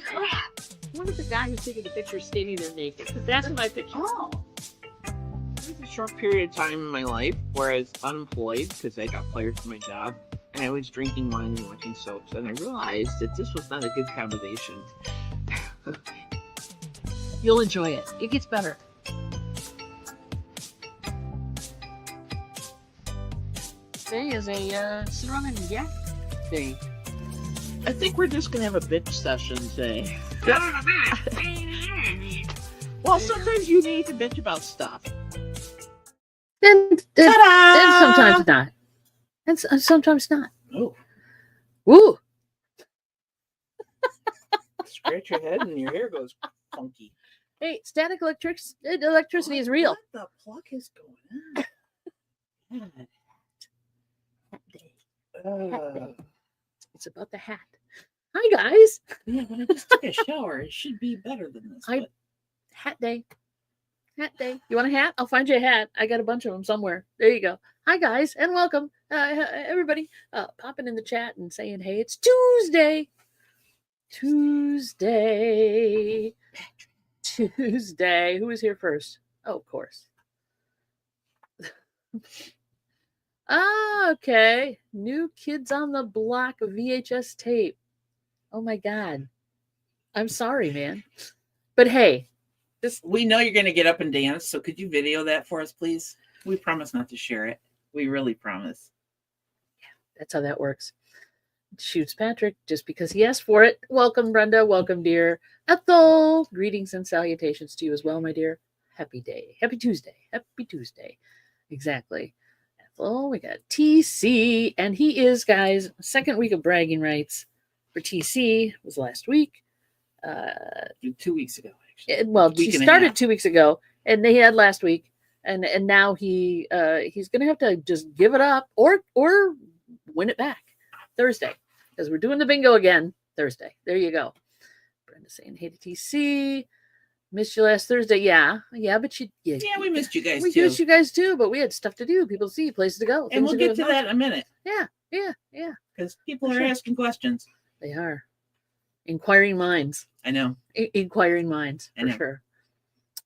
crap. What if the guy who's taking the picture is standing there naked? Because that's my picture. Oh. There was a short period of time in my life where I was unemployed because I got fired from my job. And I was drinking wine and watching soaps. And I realized that this was not a good combination. You'll enjoy it. It gets better. Today is a sit around and yak day. I think we're just going to have a bitch session today. Well, sometimes you need to bitch about stuff. And sometimes not. And sometimes not. Oh. Woo! Scratch your head and your hair goes funky. Hey, static electricity is real. What the fuck is going on? Hat day. It's about the hat. Hi, guys. Yeah, when I just took a shower, it should be better than this. Hat day. Hat day. You want a hat? I'll find you a hat. I got a bunch of them somewhere. There you go. Hi, guys, and welcome. Everybody popping in the chat and saying, hey, it's Tuesday. Tuesday. Who was here first? Oh, of course. Okay. New Kids on the Block VHS tape. Oh, my God. I'm sorry, man. But hey. We know you're going to get up and dance, so could you video that for us, please? We promise not to share it. We really promise. Yeah, that's how that works. Shoots Patrick just because he asked for it. Welcome, Brenda. Welcome, dear. Ethel. Greetings and salutations to you as well, my dear. Happy day. Happy Tuesday. Happy Tuesday. Exactly. Ethel, we got TC. And he is, guys, second week of bragging rights for TC. Was last week. 2 weeks ago. Well, she started 2 weeks ago, and they had last week, and now he's gonna have to just give it up or win it back Thursday, because we're doing the bingo again Thursday. There you go. Brenda saying hey to TC. Missed you last Thursday. Yeah, but we missed you guys we too. We missed you guys too, but we had stuff to do, people to see, places to go, and we'll get to that in a minute. Yeah. Because people are asking questions. They are. Inquiring minds. I know. Inquiring minds,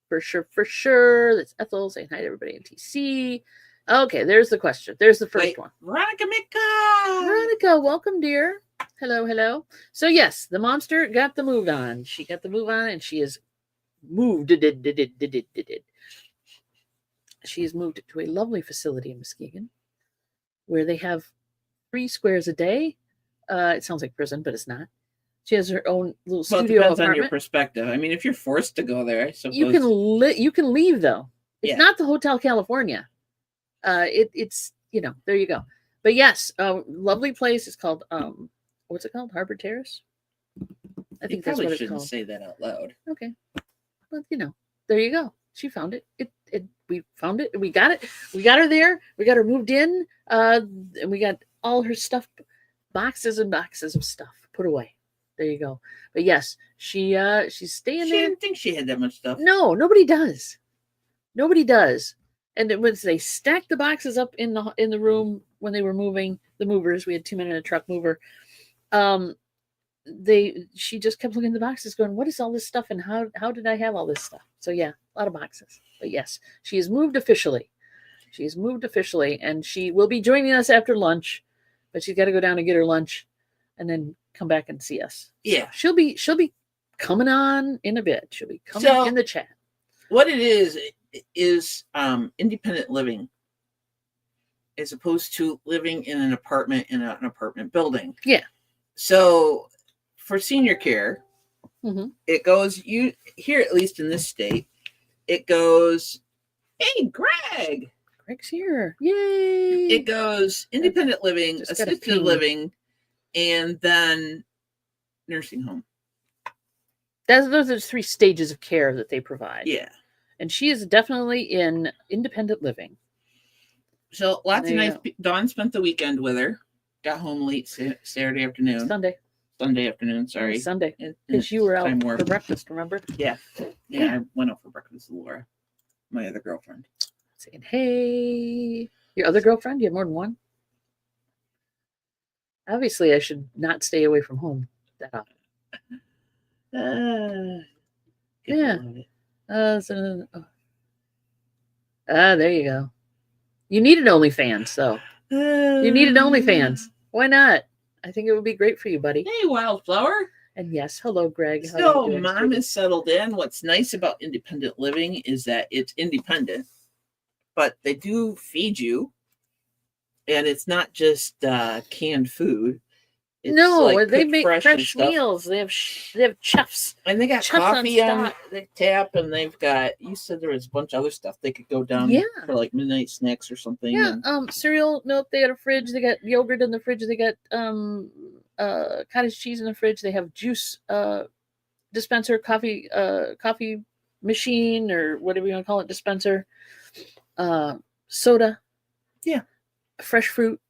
for sure. That's Ethel saying hi to everybody in TC. Okay, there's the question. There's the first one. Veronica Mika. Veronica, welcome, dear. Hello. So yes, the momster got the move on. She got the move on, and she has moved. She has moved to a lovely facility in Muskegon, where they have 3 squares a day. It sounds like prison, but it's not. She has her own little studio it depends apartment. On your perspective. I mean, if you're forced to go there, I suppose you can leave though. It's not the Hotel California. It's there you go. But yes, lovely place. It's called what's it called? Harbor Terrace. I think that's what it's called. Say that out loud. Okay, but there you go. She found it. We found it. We got it. We got her there. We got her moved in. And we got all her stuff, boxes and boxes of stuff put away. There you go. But yes, she's staying there. She didn't think she had that much stuff. No, nobody does. And when they stacked the boxes up in the room when they were moving the movers, we had 2 men in a truck mover. She just kept looking at the boxes, going, "What is all this stuff? And how did I have all this stuff?" So yeah, a lot of boxes. But yes, she has moved officially. And she will be joining us after lunch, but she's got to go down and get her lunch, and then come back and see us. Yeah. So she'll be coming on in a bit. She'll be coming in the chat. What it is independent living as opposed to living in an apartment in an apartment building. Yeah. So for senior care, it goes here, at least in this state, it goes, hey, Greg's here. Yay. It goes independent living, assisted living, and then nursing home. Those are 3 stages of care that they provide. Yeah. And she is definitely in independent living. So lots of nice. Dawn spent the weekend with her. Got home late Saturday afternoon. Sunday afternoon, sorry. Sunday. Because you were out for breakfast, remember? Yeah. I went out for breakfast with Laura, my other girlfriend. Saying, hey. Your other girlfriend? You have more than one? Obviously, I should not stay away from home that often. Yeah. There you go. You needed OnlyFans, so you needed OnlyFans. Why not? I think it would be great for you, buddy. Hey, Wildflower. And yes, hello, Greg. How are So, you doing, Mom sweetie? is settled in. What's nice about independent living is that it's independent, but they do feed you, and it's not just canned food. It's No, like they cooked make fresh and fresh stuff. meals. They have chefs. And they got Chefs on coffee on stock. the tap, and they've got, you said there was a bunch of other stuff they could go down Yeah. for like midnight snacks or something. Yeah, and cereal, milk. They got a fridge. They got yogurt in the fridge. They got cottage cheese in the fridge. They have juice dispenser, coffee machine, or whatever you want to call it, dispenser. Soda. Yeah. Fresh fruit.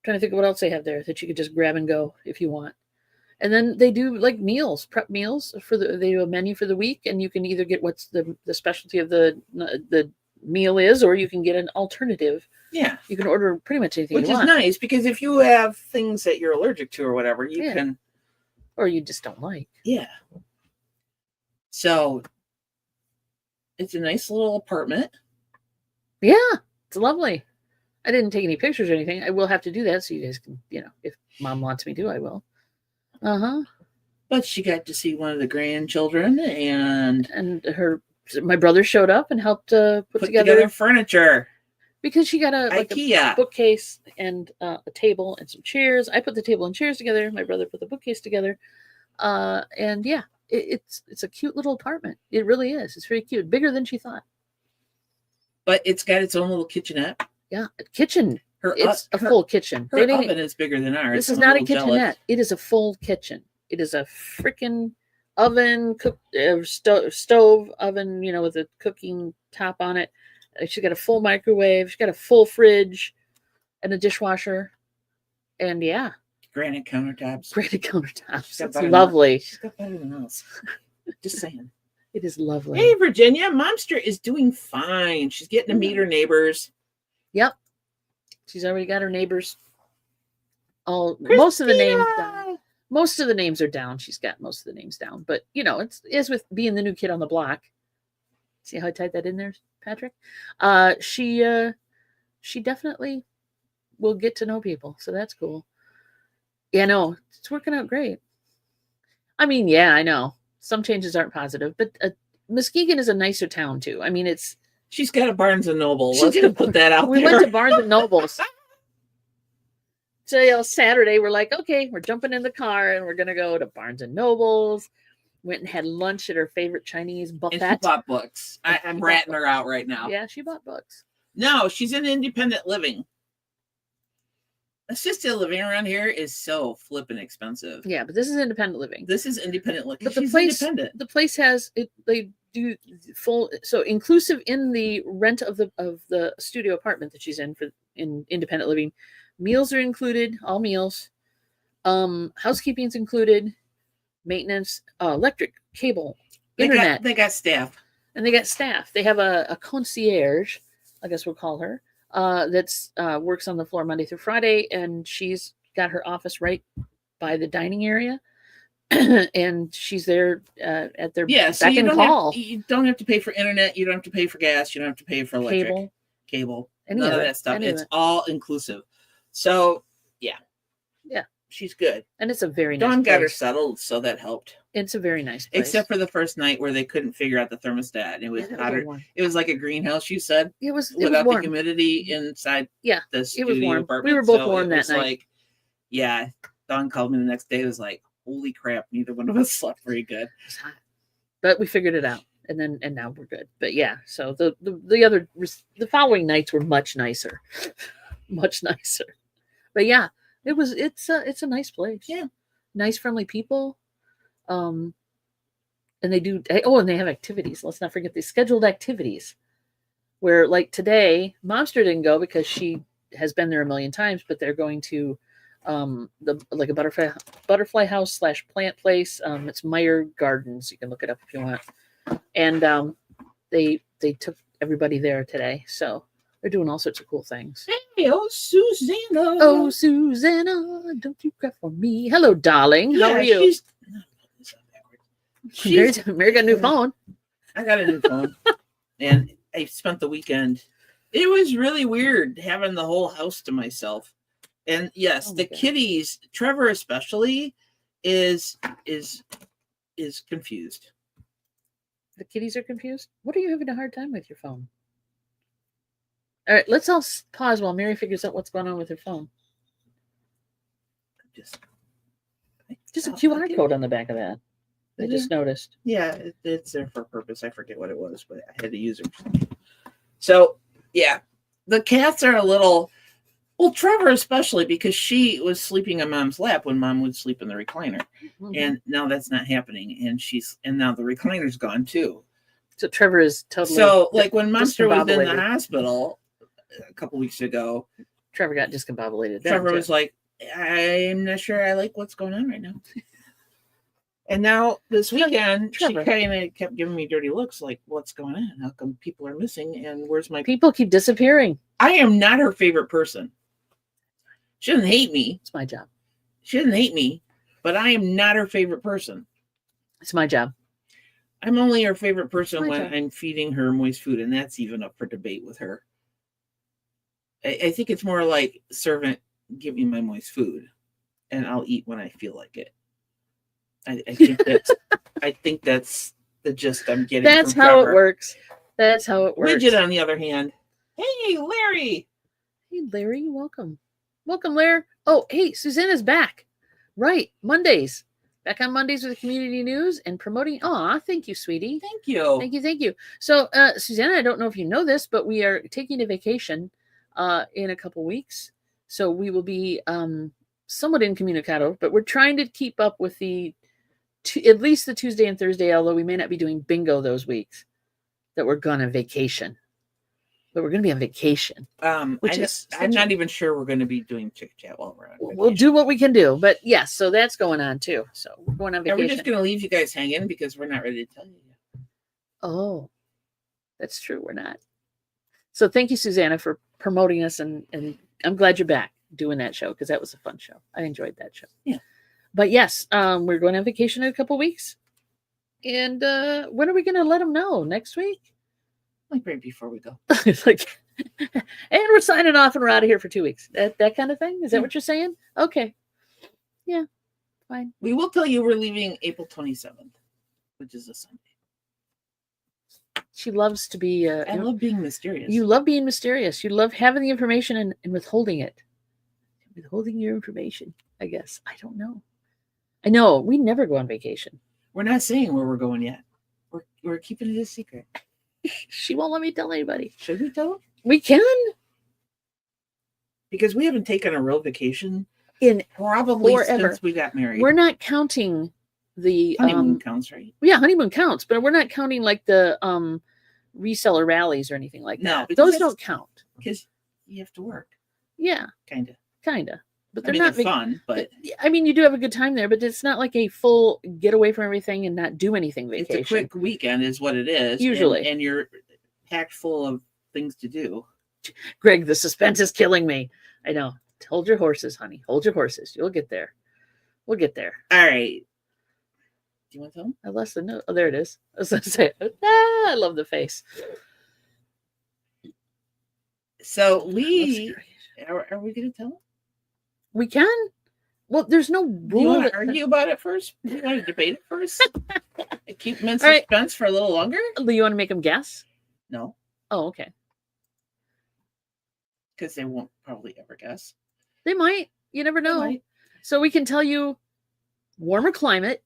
Trying to think of what else they have there that you could just grab and go if you want. And then they do like meals, prep meals they do a menu for the week, and you can either get what's the specialty of the meal is, or you can get an alternative. Yeah. You can order pretty much anything Which you is want. nice, because if you have things that you're allergic to or whatever, you can. Or you just don't like. Yeah. So it's a nice little apartment. Yeah, it's lovely. I didn't take any pictures or anything. I will have to do that so you guys can, if Mom wants me to, I will. But she got to see one of the grandchildren, and my brother showed up and helped put together furniture. Because she got a IKEA bookcase and a table and some chairs. I put the table and chairs together. My brother put the bookcase together. And yeah, it's a cute little apartment. It really is. It's very cute. Bigger than she thought. But it's got its own little kitchenette. Yeah, kitchen. It's a full kitchen. Her oven is bigger than ours. This is not a kitchenette. Jealous. It is a full kitchen. It is a freaking oven, stove oven, with a cooking top on it. She's got a full microwave. She's got a full fridge and a dishwasher. And yeah. Granite countertops. It's lovely. She's got better than us. Just saying. It is lovely. Hey, Virginia. Momster is doing fine. She's getting to meet her neighbors. Yep. She's already got her neighbors. Most of the names down. Most of the names are down. She's got most of the names down. But, it's with being the new kid on the block. See how I tied that in there, Patrick? She definitely will get to know people. So that's cool. Yeah, no, it's working out great. I mean, yeah, I know. Some changes aren't positive. But Muskegon is a nicer town, too. I mean, she's got a Barnes & Noble. Let's put that out there. We went to Barnes & Noble's. So, Saturday, we're like, okay, we're jumping in the car and we're going to go to Barnes & Noble's. Went and had lunch at her favorite Chinese buffet. And she bought books. I'm ratting her out right now. Yeah, she bought books. No, she's in independent living. Assisted living around here is so flippin' expensive. Yeah, but this is independent living. This is independent living. But the place has it. They do full, so inclusive in the rent of the studio apartment that she's in independent living. Meals are included, all meals. Housekeeping's included. Maintenance, electric, cable, internet. They got staff. And they got staff. They have a concierge, I guess we'll call her, that's works on the floor Monday through Friday, and she's got her office right by the dining area. And she's there at their beck and call. You don't have to pay for internet. You don't have to pay for gas. You don't have to pay for electric, cable, none of that stuff. It's all inclusive. So, yeah. Yeah. She's good. And it's a very nice Dawn got her settled, so that helped. It's a very nice place. Except for the first night where they couldn't figure out the thermostat. And it was hotter. It was like a greenhouse, you said. It was without warm. the humidity inside the studio it was warm. apartment. We were both warm that night. Yeah. Dawn called me the next day. It was like, holy crap, neither one of us slept very good. It was hot. But we figured it out. And now we're good. But yeah, so the following nights were much nicer. Much nicer. But yeah. It's a nice place. Yeah. Nice, friendly people. And they do, and they have activities. Let's not forget the scheduled activities where, like today, Momster didn't go because she has been there a million times, but they're going to a butterfly house / plant place. It's Meyer Gardens. You can look it up if you want. And they took everybody there today. So they're doing all sorts of cool things. Hey, Susanna. Oh, Susanna, don't you cry for me. Hello, darling. How are you? Mary got a new phone. I got a new phone, and I spent the weekend. It was really weird having the whole house to myself. And yes, Oh my the God. kitties, Trevor especially, is confused. The kitties are confused. What are you having a hard time with your phone? All right, let's all pause while Mary figures out what's going on with her phone. Just Just a I'll QR get code it. on the back of that. I Is just noticed. Yeah, it's there for a purpose. I forget what it was, but I had to use it. So yeah, the cats are a little. Well, Trevor especially, because she was sleeping on Mom's lap when Mom would sleep in the recliner, Mhm. and now that's not happening, and now the recliner's gone too. So Trevor is totally. So like when Monster was in the discombobulated. hospital a couple weeks ago, Trevor got discombobulated. Trevor too. was like, "I'm not sure I like what's going on right now." And now this weekend, she Trevor. kind of kept giving me dirty looks, like, "What's going on? How come people are missing? And where's my?" People keep disappearing. I am not her favorite person. She doesn't hate me. It's my job. She doesn't hate me, but I am not her favorite person. It's my job. I'm only her favorite person My when job. I'm feeding her moist food, and that's even up for debate with her. I think it's more like, servant, give me my moist food, and I'll eat when I feel like it. I think that's the gist I'm getting. That's from how Trevor. it works. That's how it works. Widget, on the other hand, hey Larry. Hey Larry, welcome. Welcome, Larry. Oh, hey, Susanna's back. Right, Mondays. Back on Mondays with the community news and promoting. Aw, thank you, sweetie. Thank you. Thank you, thank you. So, Susanna, I don't know if you know this, but we are taking a vacation in a couple weeks. So we will be somewhat incommunicado, but we're trying to keep up with at least the Tuesday and Thursday, although we may not be doing bingo those weeks that we're gone on vacation. But we're going to be on vacation. I'm not even sure we're going to be doing Chick Chat while we're on vacation. We'll do what we can do. But yes, so that's going on too. So we're going on Are vacation. we just going to leave you guys hanging because we're not ready to tell you yet? Oh, that's true. We're not. So thank you, Susanna, for promoting us. And I'm glad you're back doing that show because that was a fun show. I enjoyed that show. Yeah. But yes, we're going on vacation in a couple weeks. And when are we going to let them know? Next week? Like right before we go. It's like, and we're signing off and we're out of here for 2 weeks. That kind of thing? Is that what you're saying? Okay. Yeah, fine. We will tell you we're leaving April 27th, which is a Sunday. She loves to be. I love being mysterious. You love being mysterious. You love having the information and withholding it. Withholding your information, I guess. I don't know. I know. We never go on vacation. We're not saying where we're going yet. We're keeping it a secret. She won't let me tell anybody. Should we tell them? We can. Because we haven't taken a real vacation In probably forever. since we got married. We're not counting the honeymoon counts, right? Yeah, honeymoon counts, but we're not counting like the reseller rallies or anything like No, that. because Those don't count. Because you have to work. Yeah, Kind of. but I they're mean, not they're fun, but I mean, you do have a good time there, but it's not like a full get away from everything and not do anything vacation. it's a quick weekend is what it is. Usually. And you're packed full of things to do. Greg, the suspense is killing me. I know. Hold your horses, honey. Hold your horses. You'll get there. We'll get there. All right. Do you want to tell them? I lost the note. Oh, there it is. I was going to say, I love the face. So are Are we going to tell them? We can. Well, there's no Do you rule. want to argue about it first? Do you want to debate it first? Keep them in All right. suspense for a little longer? Do you want to make them guess? No, Oh, okay. because they won't probably ever guess. They might. You never know. might. So we can tell you warmer climate,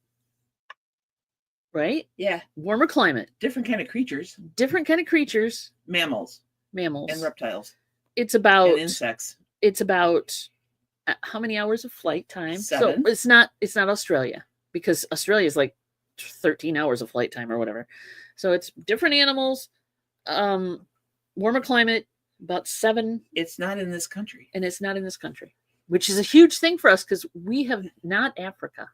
right? Yeah, Warmer climate, different kind of creatures, different kind of creatures, mammals mammals. and reptiles It's about and insects. It's about how many hours of flight time? 7. So it's not Australia because Australia is like 13 hours of flight time or whatever. So it's different animals, warmer climate, about 7, It's not in this country. and it's not in this country, which is a huge thing for us because we have not Africa.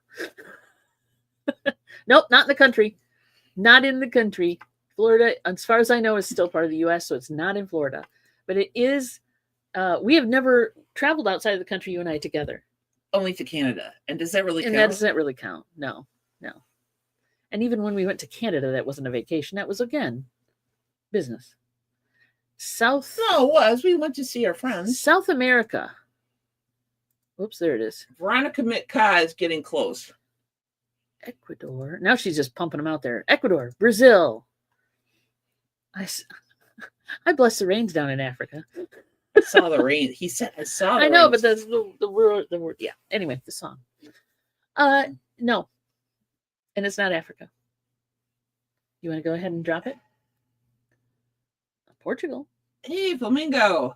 Nope, not in the country. Not in the country. Florida, as far as I know, is still part of the U.S., so it's not in Florida. But it is, we have never traveled outside of the country, you and I together. Only to Canada. And does that really And count? that doesn't really count. No. And even when we went to Canada, that wasn't a vacation. That was, again, business. No, it was. We went to see our friends. South America. Whoops, there it is. Veronica Mitka is getting close. Ecuador. Now she's just pumping them out there. Ecuador, Brazil. I bless the rains down in Africa. I saw the rain. He said, I saw the I know, rains. but that's the word. Yeah. Anyway, the song. No. And it's not Africa. You want to go ahead and drop it? Portugal. Hey, Flamingo.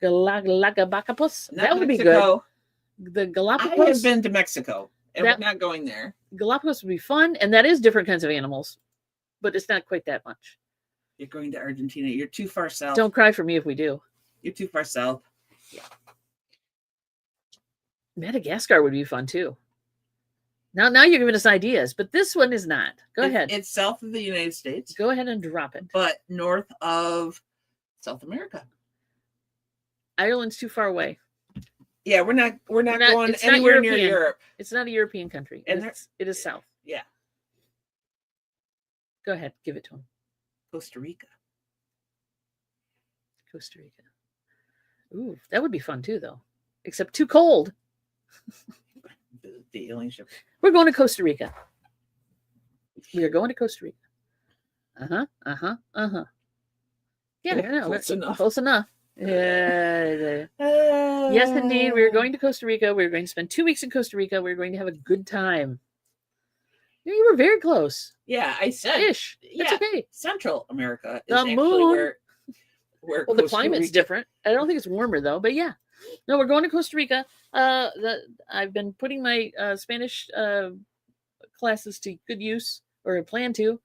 Galapagos. Not That would Mexico. be good. The I Galapagos. have been to Mexico, and we're not going there. Galapagos would be fun, and that is different kinds of animals, but it's not quite that much. You're going to Argentina. You're too far south. Don't cry for me if we do. You're too far south. Yeah. Madagascar would be fun too. Now you're giving us ideas, but this one is not. Go ahead. It's south of the United States. Go ahead and drop it. But north of South America. Ireland's too far away. Yeah, we're not going anywhere near Europe. It's not a European country. And it is south. Yeah. Go ahead, give it to him. Costa Rica. Costa Rica. Ooh, that would be fun too, though. Except too cold. The alien ship. We're going to Costa Rica. We are going to Costa Rica. Yeah, I know. Close enough. Close enough. Yeah. Yes, indeed. We are going to Costa Rica. We are going to spend 2 weeks in Costa Rica. We're going to have a good time. You were very close. Yeah, I said. Ish. Yeah, it's okay. Central America is The actually moon. where Well, the climate's different. I don't think it's warmer though, but yeah. No, we're going to Costa Rica. I've been putting my Spanish classes to good use, or plan to,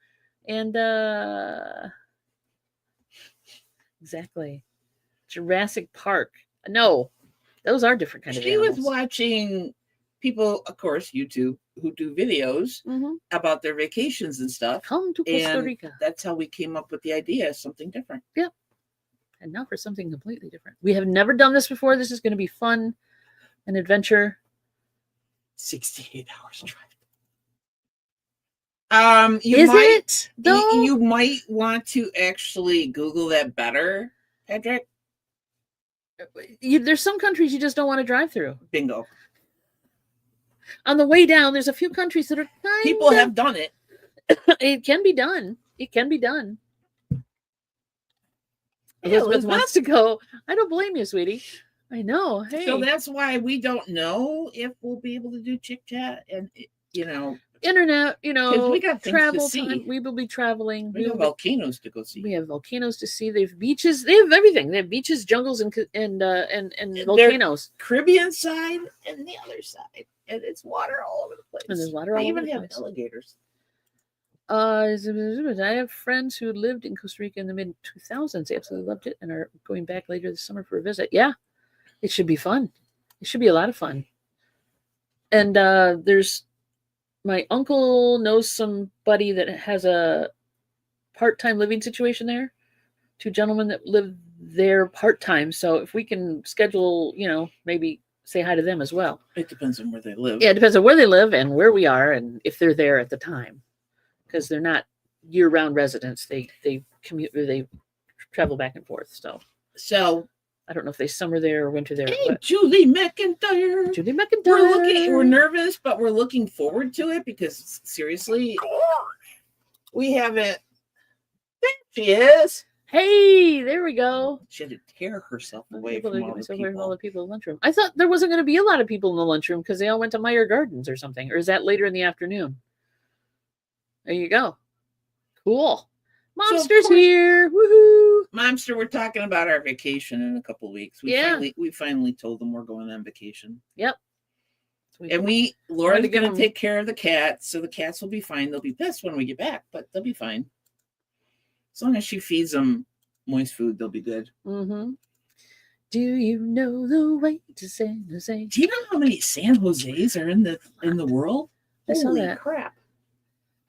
and exactly. Jurassic Park. No, those are different kind of animals. She was watching people, of course, YouTube, who do videos about their vacations and stuff. Come to Costa Rica. That's how we came up with the idea, something different. Yep. And now for something completely different. We have never done this before. This is going to be fun, an adventure. 68 hours drive. You might want to actually Google that better, Patrick. There's some countries you just don't want to drive through. Bingo. On the way down, there's a few countries that are people have done it. It can be done. It can be done. Elizabeth wants to go. I don't blame you, sweetie. I know. Hey. So that's why we don't know if we'll be able to do Chick Chat and internet, we got travel to see. time. We will be traveling. We have volcanoes to go see. We have volcanoes to see. They have beaches. They have everything. They have beaches, jungles, and volcanoes. Caribbean side and the other side, and it's water all over the place. And there's water all over the place. They even have alligators. I have friends who lived in Costa Rica in the mid 2000s. They absolutely loved it and are going back later this summer for a visit. Yeah, it should be fun. It should be a lot of fun. And there's my uncle knows somebody that has a part-time living situation there. 2 gentlemen that live there part-time. So if we can schedule, maybe say hi to them as well. It depends on where they live. Yeah, it depends on where they live and where we are and if they're there at the time. Because they're not year-round residents. They commute or they travel back and forth. So I don't know if they summer there or winter there. Hey, Julie McIntyre. We're nervous, but we're looking forward to it because seriously, we haven't. There she is. Hey, there we go. She had to tear herself away from all the people in the lunchroom. I thought there wasn't going to be a lot of people in the lunchroom because they all went to Meyer Gardens or something. Or is that later in the afternoon? There you go. Cool. Momster's here. Woohoo. Momster, we're talking about our vacation in a couple of weeks. We finally told them we're going on vacation. Yep. And Laura's going to take care of the cats, so the cats will be fine. They'll be pissed when we get back, but they'll be fine. As long as she feeds them moist food, they'll be good. Mm-hmm. Do you know the way to San Jose? Do you know how many San Jose's are in the world? Holy that. Crap.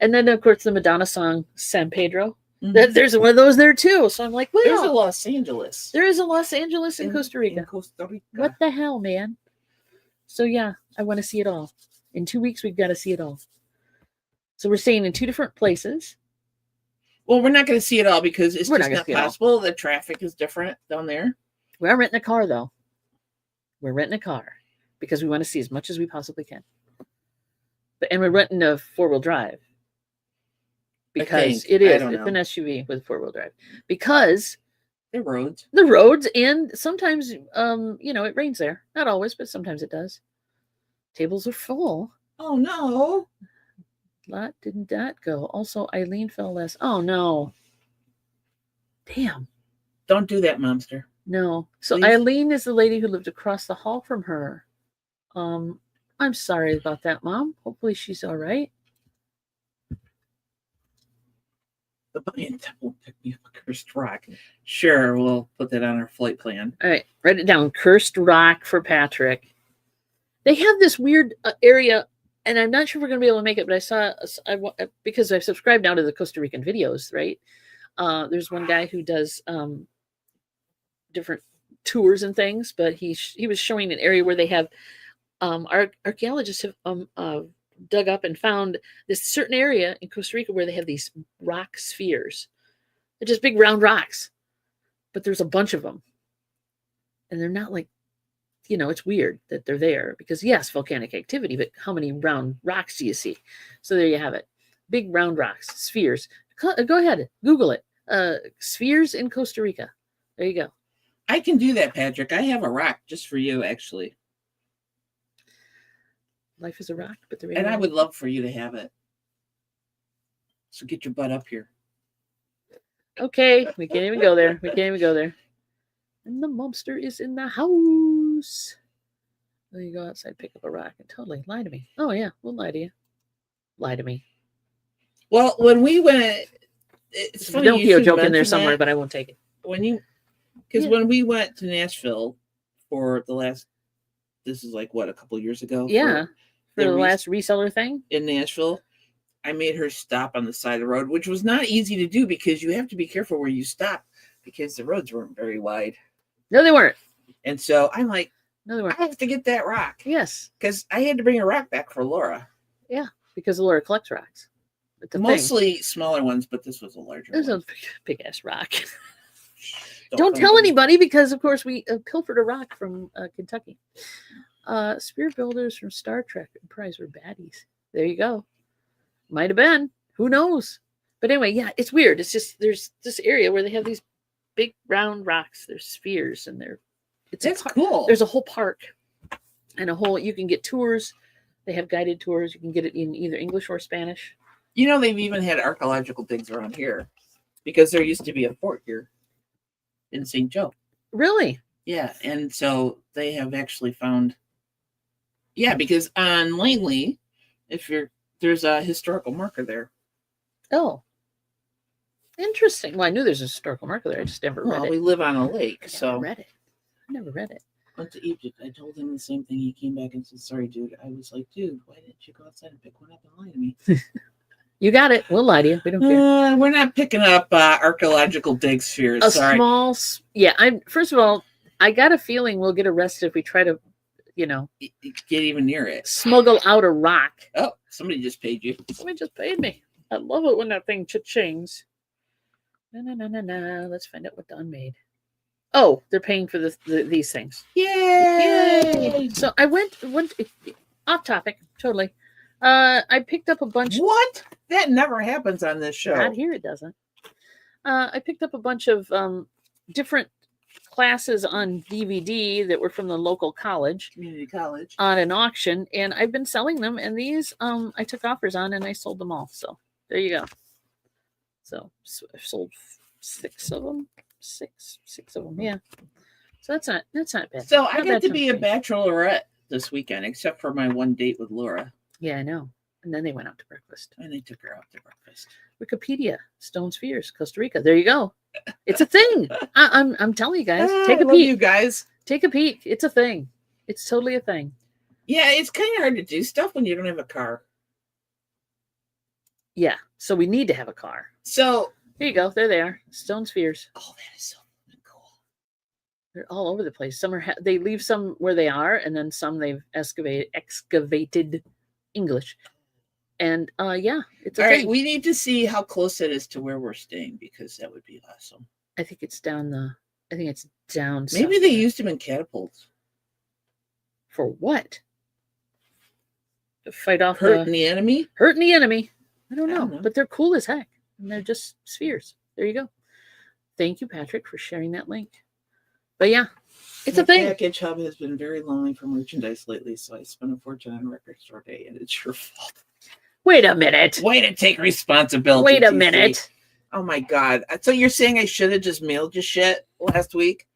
And then, of course, the Madonna song, San Pedro. Mm-hmm. There's one of those there, too. So I'm like, well. There's a Los Angeles. There is a Los Angeles in Costa Rica. What the hell, man? So, yeah, I want to see it all. In 2 weeks, we've got to see it all. So we're staying in 2 different places. Well, we're not going to see it all because it's We're just not gonna not see it all. possible. The traffic is different down there. We are renting a car, though. We're renting a car because we want to see as much as we possibly can. And we're renting a 4-wheel drive because think. it I is. don't It's an know. SUV with 4-wheel drive because The roads. the roads, and sometimes it rains there. Not always, but sometimes it does. Tables are full. Oh no. Lot didn't that go? Also, Eileen fell last. Oh no. Damn. Don't do that, Momster. No. So Please? Eileen is the lady who lived across the hall from her. I'm sorry about that, Mom. Hopefully she's all right. The Buy-in Temple picked me up a cursed rock. Sure, we'll put that on our flight plan. All right, write it down. Cursed rock for Patrick. They have this weird area, and I'm not sure if we're going to be able to make it, but I saw, because I've subscribed now to the Costa Rican videos, right? There's one guy who does different tours and things, but he was showing an area where they have archaeologists have dug up and found this certain area in Costa Rica where they have these rock spheres. They're just big round rocks, but there's a bunch of them, and they're not like, it's weird that they're there because yes, volcanic activity, but how many round rocks do you see? So there you have it. Big round rocks, spheres. Go ahead, Google it. Spheres in Costa Rica. There you go. I can do that, Patrick. I have a rock just for you, actually. Life is a rock, but the And I would love for you to have it. So get your butt up here. Okay, we can't even go there. We can't even go there. And the monster is in the house. Then you go outside, pick up a rock, and totally lie to me. Oh yeah, we'll lie to you. Lie to me. Well, when we went, it's funny. Pinocchio joke in there somewhere, but I won't take it. When we went to Nashville for the last, this is like what, a couple years ago. Yeah, for the last reseller thing in Nashville, I made her stop on the side of the road, which was not easy to do because you have to be careful where you stop because the roads weren't very wide. No, they weren't. And so I'm like, no, they weren't. I have to get that rock. Yes, because I had to bring a rock back for Laura. Yeah, because Laura collects rocks. Mostly smaller ones, but this was a larger one. It was a big ass rock. Don't tell anybody because, of course, we pilfered a rock from Kentucky. Spear builders from Star Trek Enterprise were baddies. There you go. Might have been. Who knows? But anyway, yeah, it's weird. It's just there's this area where they have these big round rocks. They're spheres, and it's cool. There's a whole park and you can get tours. They have guided tours. You can get it in either English or Spanish. They've even had archaeological digs around here because there used to be a fort here in St. Joe. Really? Yeah, and so they have actually found. Yeah, because on Langley, there's a historical marker there. Oh, interesting. Well, I knew there's a historical marker there. I just never read it. We live on a lake, I never read it. Went to Egypt. I told him the same thing. He came back and said, "Sorry, dude." I was like, "Dude, why didn't you go outside and pick one up and lie to me?" You got it. We'll lie to you. We don't care. We're not picking up archaeological dig spheres. Sorry. First of all, I got a feeling we'll get arrested if we try to, get even near it. Smuggle out a rock. Oh, somebody just paid you. Somebody just paid me. I love it when that thing cha-chings. No. Let's find out what Don made. Oh, they're paying for these things. Yay! So I went off topic, totally. I picked up a bunch. What? That never happens on this show. Not here, it doesn't. I picked up a bunch of different classes on DVD that were from the local community college, on an auction, and I've been selling them. And these, I took offers on, and I sold them all. So there you go. So I've sold 6 of them. Six of them. Yeah. So that's not bad. So I got to be a bachelorette this weekend, except for my one date with Laura. Yeah, I know. And then they went out to breakfast. And they took her out to breakfast. Wikipedia, Stone Spheres, Costa Rica. There you go. It's a thing. I'm telling you guys. Take a peek. You guys. Take a peek. It's a thing. It's totally a thing. Yeah, it's kind of hard to do stuff when you don't have a car. Yeah. So we need to have a car. So here you go. There they are. Stone spheres. Oh, that is so cool. They're all over the place. Some they leave some where they are, and then some they've excavated English. And yeah, it's a All thing. right, we need to see how close it is to where we're staying because that would be awesome. I think it's down Maybe somewhere. they used them in catapults. For what? To fight off Hurting the enemy? Hurting the enemy. I don't I know, don't know. but they're cool as heck. And they're just spheres. There you go. Thank you, Patrick, for sharing that link. But yeah, it's My a thing. package hub has been very lonely for merchandise lately, so I spent a fortune on Record Store Day, and it's your fault. Wait a minute. Way to take responsibility. Wait a TC. minute. Oh my god. So you're saying I should have just mailed you shit last week?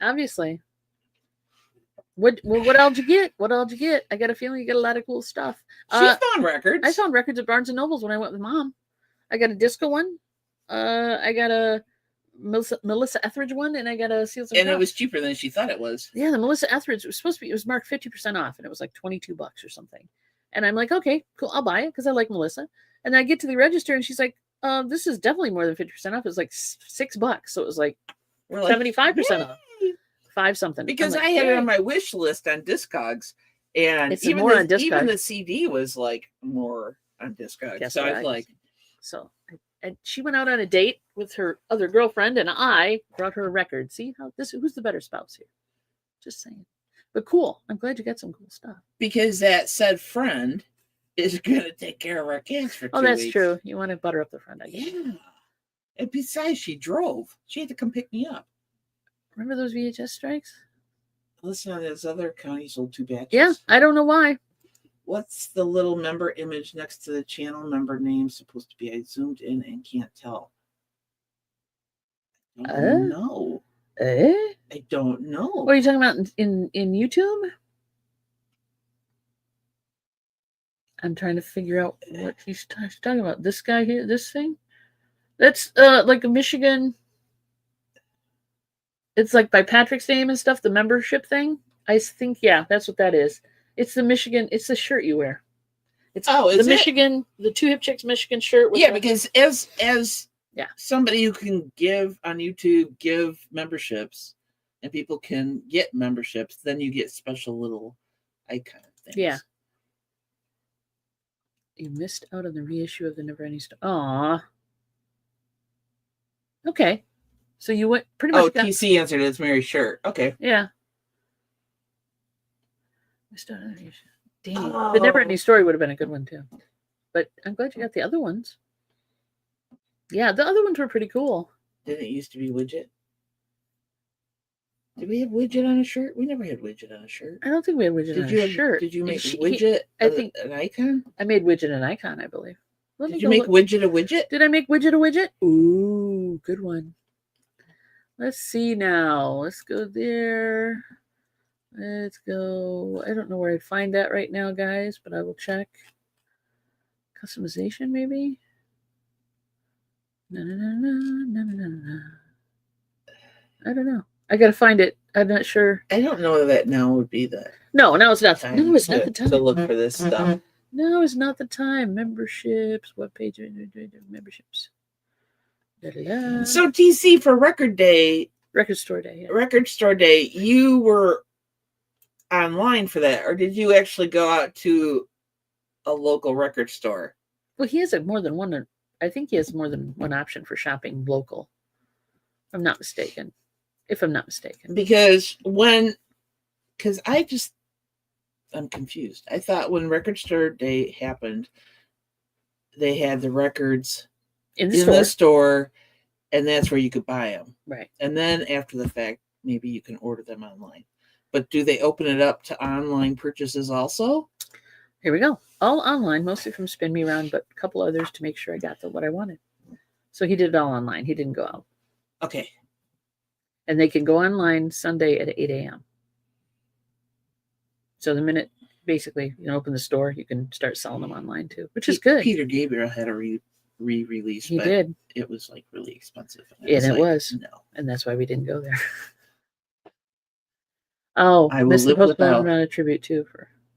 Obviously. What else you get? What else you get? I got a feeling you get a lot of cool stuff. She found records. I found records at Barnes and Nobles when I went with Mom. I got a disco one. I got a Melissa Etheridge one, and I got a Seals and it was cheaper than she thought it was. Yeah, the Melissa Etheridge was supposed to be. It was marked 50% off, and it was like $22 or something. And I'm like, okay, cool, I'll buy it because I like Melissa. And I get to the register, and she's like, this is definitely more than 50% off. It was like $6, so it was like 75% off. 5 something. Because like, I had it on my wish list on Discogs, and it's even more on Discogs. Even the CD was like more on Discogs. Guess so I was like, so. And she went out on a date with her other girlfriend, and I brought her a record. See how who's the better spouse here? Just saying. But cool. I'm glad you got some cool stuff. Because that said friend is gonna take care of our kids for 2 weeks. Oh, that's true. You want to butter up the friend, I guess. Yeah. And besides, she drove. She had to come pick me up. Remember those VHS strikes? Listen, there's other counties sold 2 batches. Yeah, I don't know why. What's the little member image next to the channel member name supposed to be? I zoomed in and can't tell. I don't know. I don't know. What are you talking about in YouTube? I'm trying to figure out what he's talking about. This guy here, this thing? That's like a Michigan. It's like by Patrick's name and stuff, the membership thing. I think, yeah, that's what that is. It's the Michigan, it's the shirt you wear. It's the Michigan, the Two Hip Chicks Michigan shirt. With because as somebody who can give on YouTube, give memberships, and people can get memberships, then you get special little icon things. Yeah. You missed out on the reissue of the Never Ending Story. Aw. Okay. So you went pretty much. TC answered it's Mary's shirt. Okay. Yeah. Missed out on the reissue. Dang. The Never Ending Story would have been a good one too. But I'm glad you got the other ones. Yeah, the other ones were pretty cool. Didn't it used to be Widget? Did we have Widget on a shirt? We never had Widget on a shirt. I don't think we had Widget on a shirt. Did you make Widget an icon? I made Widget an icon, I believe. Did you make Widget a widget? Did I make Widget a widget? Ooh, good one. Let's see now. Let's go there. Let's go. I don't know where I'd find that right now, guys, but I will check. Customization, maybe? No. I don't know. I gotta find it. I'm not sure. I don't know that now would be the no, it's not. No, it's not the time to look for this stuff. No, it's not the time. Memberships. What page? Memberships. Da-da-da. So TC for Record Store Day. Yeah. Record Store Day. You were online for that, or did you actually go out to a local record store? Well, he has more than one. I think he has more than one option for shopping local. If I'm not mistaken. Because I'm confused. I thought when Record Store Day happened, they had the records in the store, and that's where you could buy them. Right. And then after the fact, maybe you can order them online. But do they open it up to online purchases also? Here we go. All online, mostly from Spin Me Round, but a couple others to make sure I got what I wanted. So he did it all online. He didn't go out. Okay. And they can go online Sunday at 8 a.m. So the minute, basically, you can open the store, you can start selling them online too, which is good. Peter Gabriel had a re-release. He did. It was like really expensive. And it was. No. And that's why we didn't go there. Oh, I will live without a tribute too.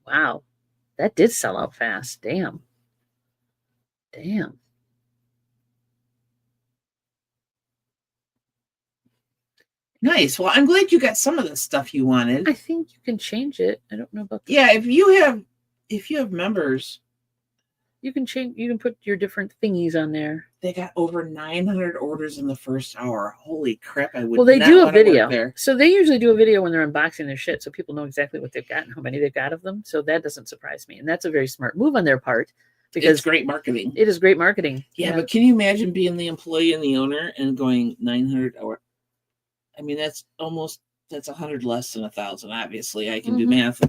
Wow. That did sell out fast. Damn. Nice. Well, I'm glad you got some of the stuff you wanted. I think you can change it. I don't know about that. Yeah, if you have members. You can change. You can put your different thingies on there. They got over 900 orders in the first hour. Holy crap! I would Well, they not do a want to work video. there. So they usually do a video when they're unboxing their shit, so people know exactly what they've got and how many they've got of them. So that doesn't surprise me, and that's a very smart move on their part because It's great marketing. it is great marketing. Yeah, but can you imagine being the employee and the owner and going 900 hours? I mean, that's 100 less than 1,000. Obviously, I can do math.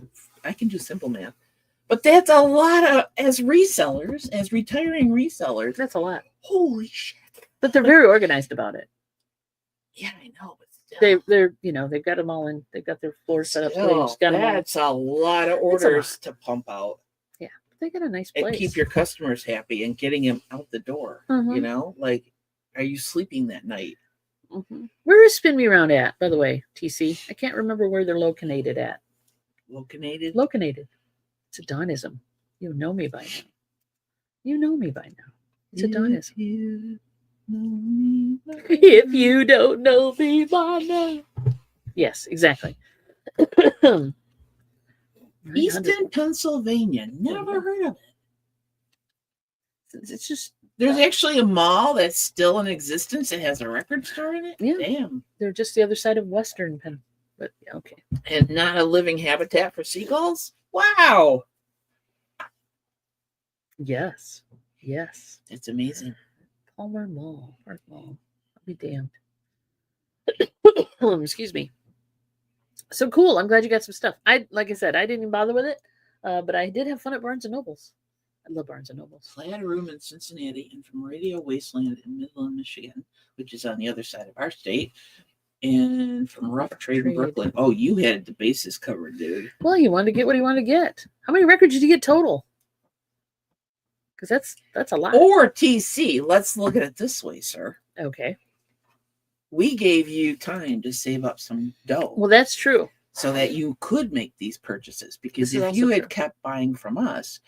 I can do simple math. But that's a lot of, as resellers, as retiring resellers. That's a lot. Holy shit. But they're very organized about it. Yeah, I know. But still, They're they've got them all in. They've got their floor set up. So they just got them all. That's a lot of orders to pump out. Yeah, but they got a nice place. And keep your customers happy and getting them out the door. You know, like, are you sleeping that night? Where is Spin Me Round at, by the way, TC? I can't remember where they're located at. Located. It's a Donism. You know me by now. You know me by now. It's a Donism. If you don't know me by now. Yes, exactly. Easton, Pennsylvania. Never heard of it. It's just... There's actually a mall that's still in existence that has a record store in it? Yeah. Damn. They're just the other side of Western Penn. But, okay. And not a living habitat for seagulls? Wow. Yes. It's amazing. Palmer Mall. Park Mall. I'll be damned. Excuse me. So cool. I'm glad you got some stuff. Like I said, I didn't even bother with it. But I did have fun at Barnes & Noble's. I love Barnes & Noble's. I had a room in Cincinnati and from Radio Wasteland in Midland, Michigan, which is on the other side of our state, and from Rough Trade in Brooklyn. Oh, you had the bases covered, dude. Well, he wanted to get what he wanted to get. How many records did you get total? Because that's a lot. Or TC. Let's look at it this way, sir. Okay. We gave you time to save up some dough. Well, that's true. So that you could make these purchases. Because if you had kept buying from us,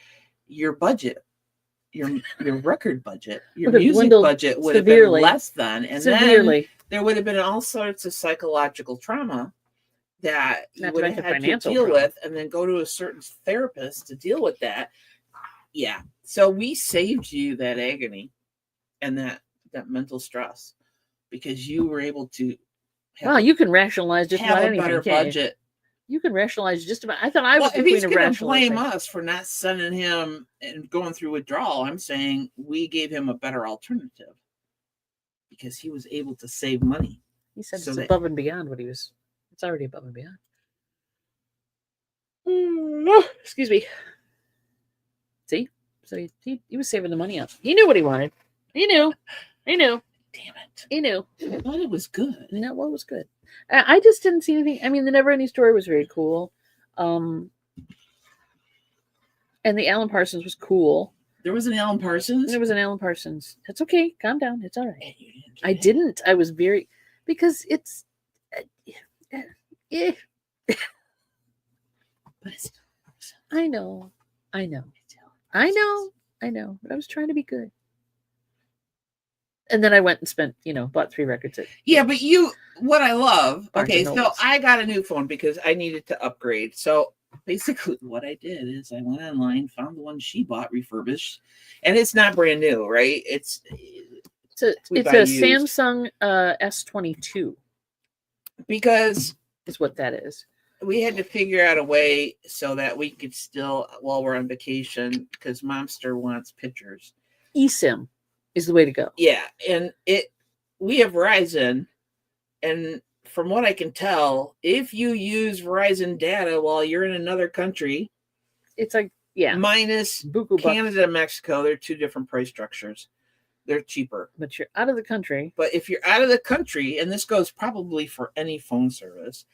your budget, your record budget, your music budget would have been less than, and then there would have been all sorts of psychological trauma that you would have had to deal with, and then go to a certain therapist to deal with that. Yeah. So we saved you that agony and that mental stress because you were able to have you can rationalize just about anything. Better budget. You can rationalize just about. I thought I was if he's going to blame us for not sending him and going through withdrawal, I'm saying we gave him a better alternative because he was able to save money. He said it's above and beyond what he was. It's already above and beyond. Excuse me. See, so he was saving the money up. He knew what he wanted. He knew. Damn it. He knew. I thought it was good. No, what was good? I just didn't see anything. I mean, the Never Ending Story was very cool. And the Alan Parsons was cool. There was an Alan Parsons? There was an Alan Parsons. That's okay. Calm down. It's all right. I didn't. I was very... Because it's... But I know. But I was trying to be good. And then I went and spent, bought 3 records. But what I love, okay, so I got a new phone because I needed to upgrade. So basically what I did is I went online, found the one she bought refurbished, and it's not brand new, right? It's a Samsung S22. Because is what that is. We had to figure out a way so that we could still, while we're on vacation, because Momster wants pictures. eSIM is the way to go. Yeah, and we have Verizon, and from what I can tell, if you use Verizon data while you're in another country, it's like minus Canada and Mexico, they're 2 different price structures. They're cheaper. But you're out of the country. But if you're out of the country, and this goes probably for any phone service,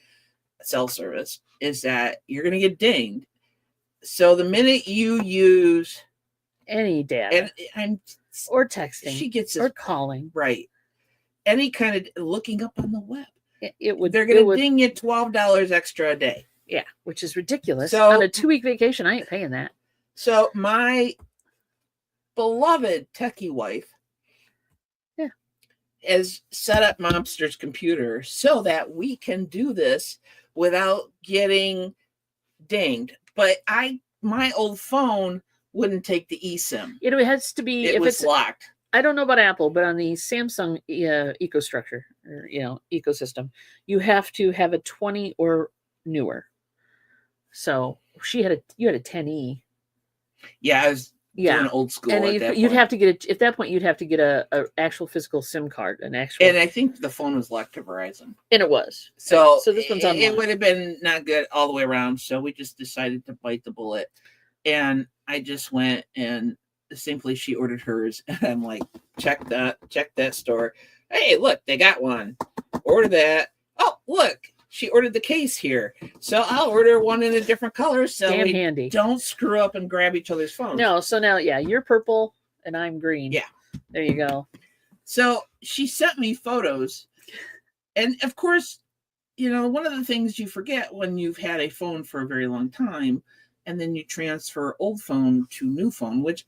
cell service, is that you're going to get dinged. So the minute you use any data, or texting, she gets or calling, right? Any kind of looking up on the web, they're going to ding you $12 extra a day. Yeah, which is ridiculous. So on a 2-week vacation, I ain't paying that. So my beloved techie wife, has set up Momster's computer so that we can do this without getting dinged. But my old phone wouldn't take the eSIM. It has to be It if was it's. locked. I don't know about Apple, but on the Samsung ecostructure or ecosystem, you have to have a 20 or newer. So you had a 10e. Yeah, I was Yeah, doing old school and at that you'd point. have to get at that point you'd have to get a actual physical SIM card, an actual. And I think the phone was locked to Verizon. And it was. So this one's on. It would have been not good all the way around. So we just decided to bite the bullet. And I just went and simply she ordered hers. And I'm like, check that store. Hey, look, they got one. Order that. Oh, look, she ordered the case here. So I'll order one in a different color. So Damn we handy. don't screw up and grab each other's phones. No, so now you're purple and I'm green. Yeah. There you go. So she sent me photos. And of course, one of the things you forget when you've had a phone for a very long time, and then you transfer old phone to new phone, which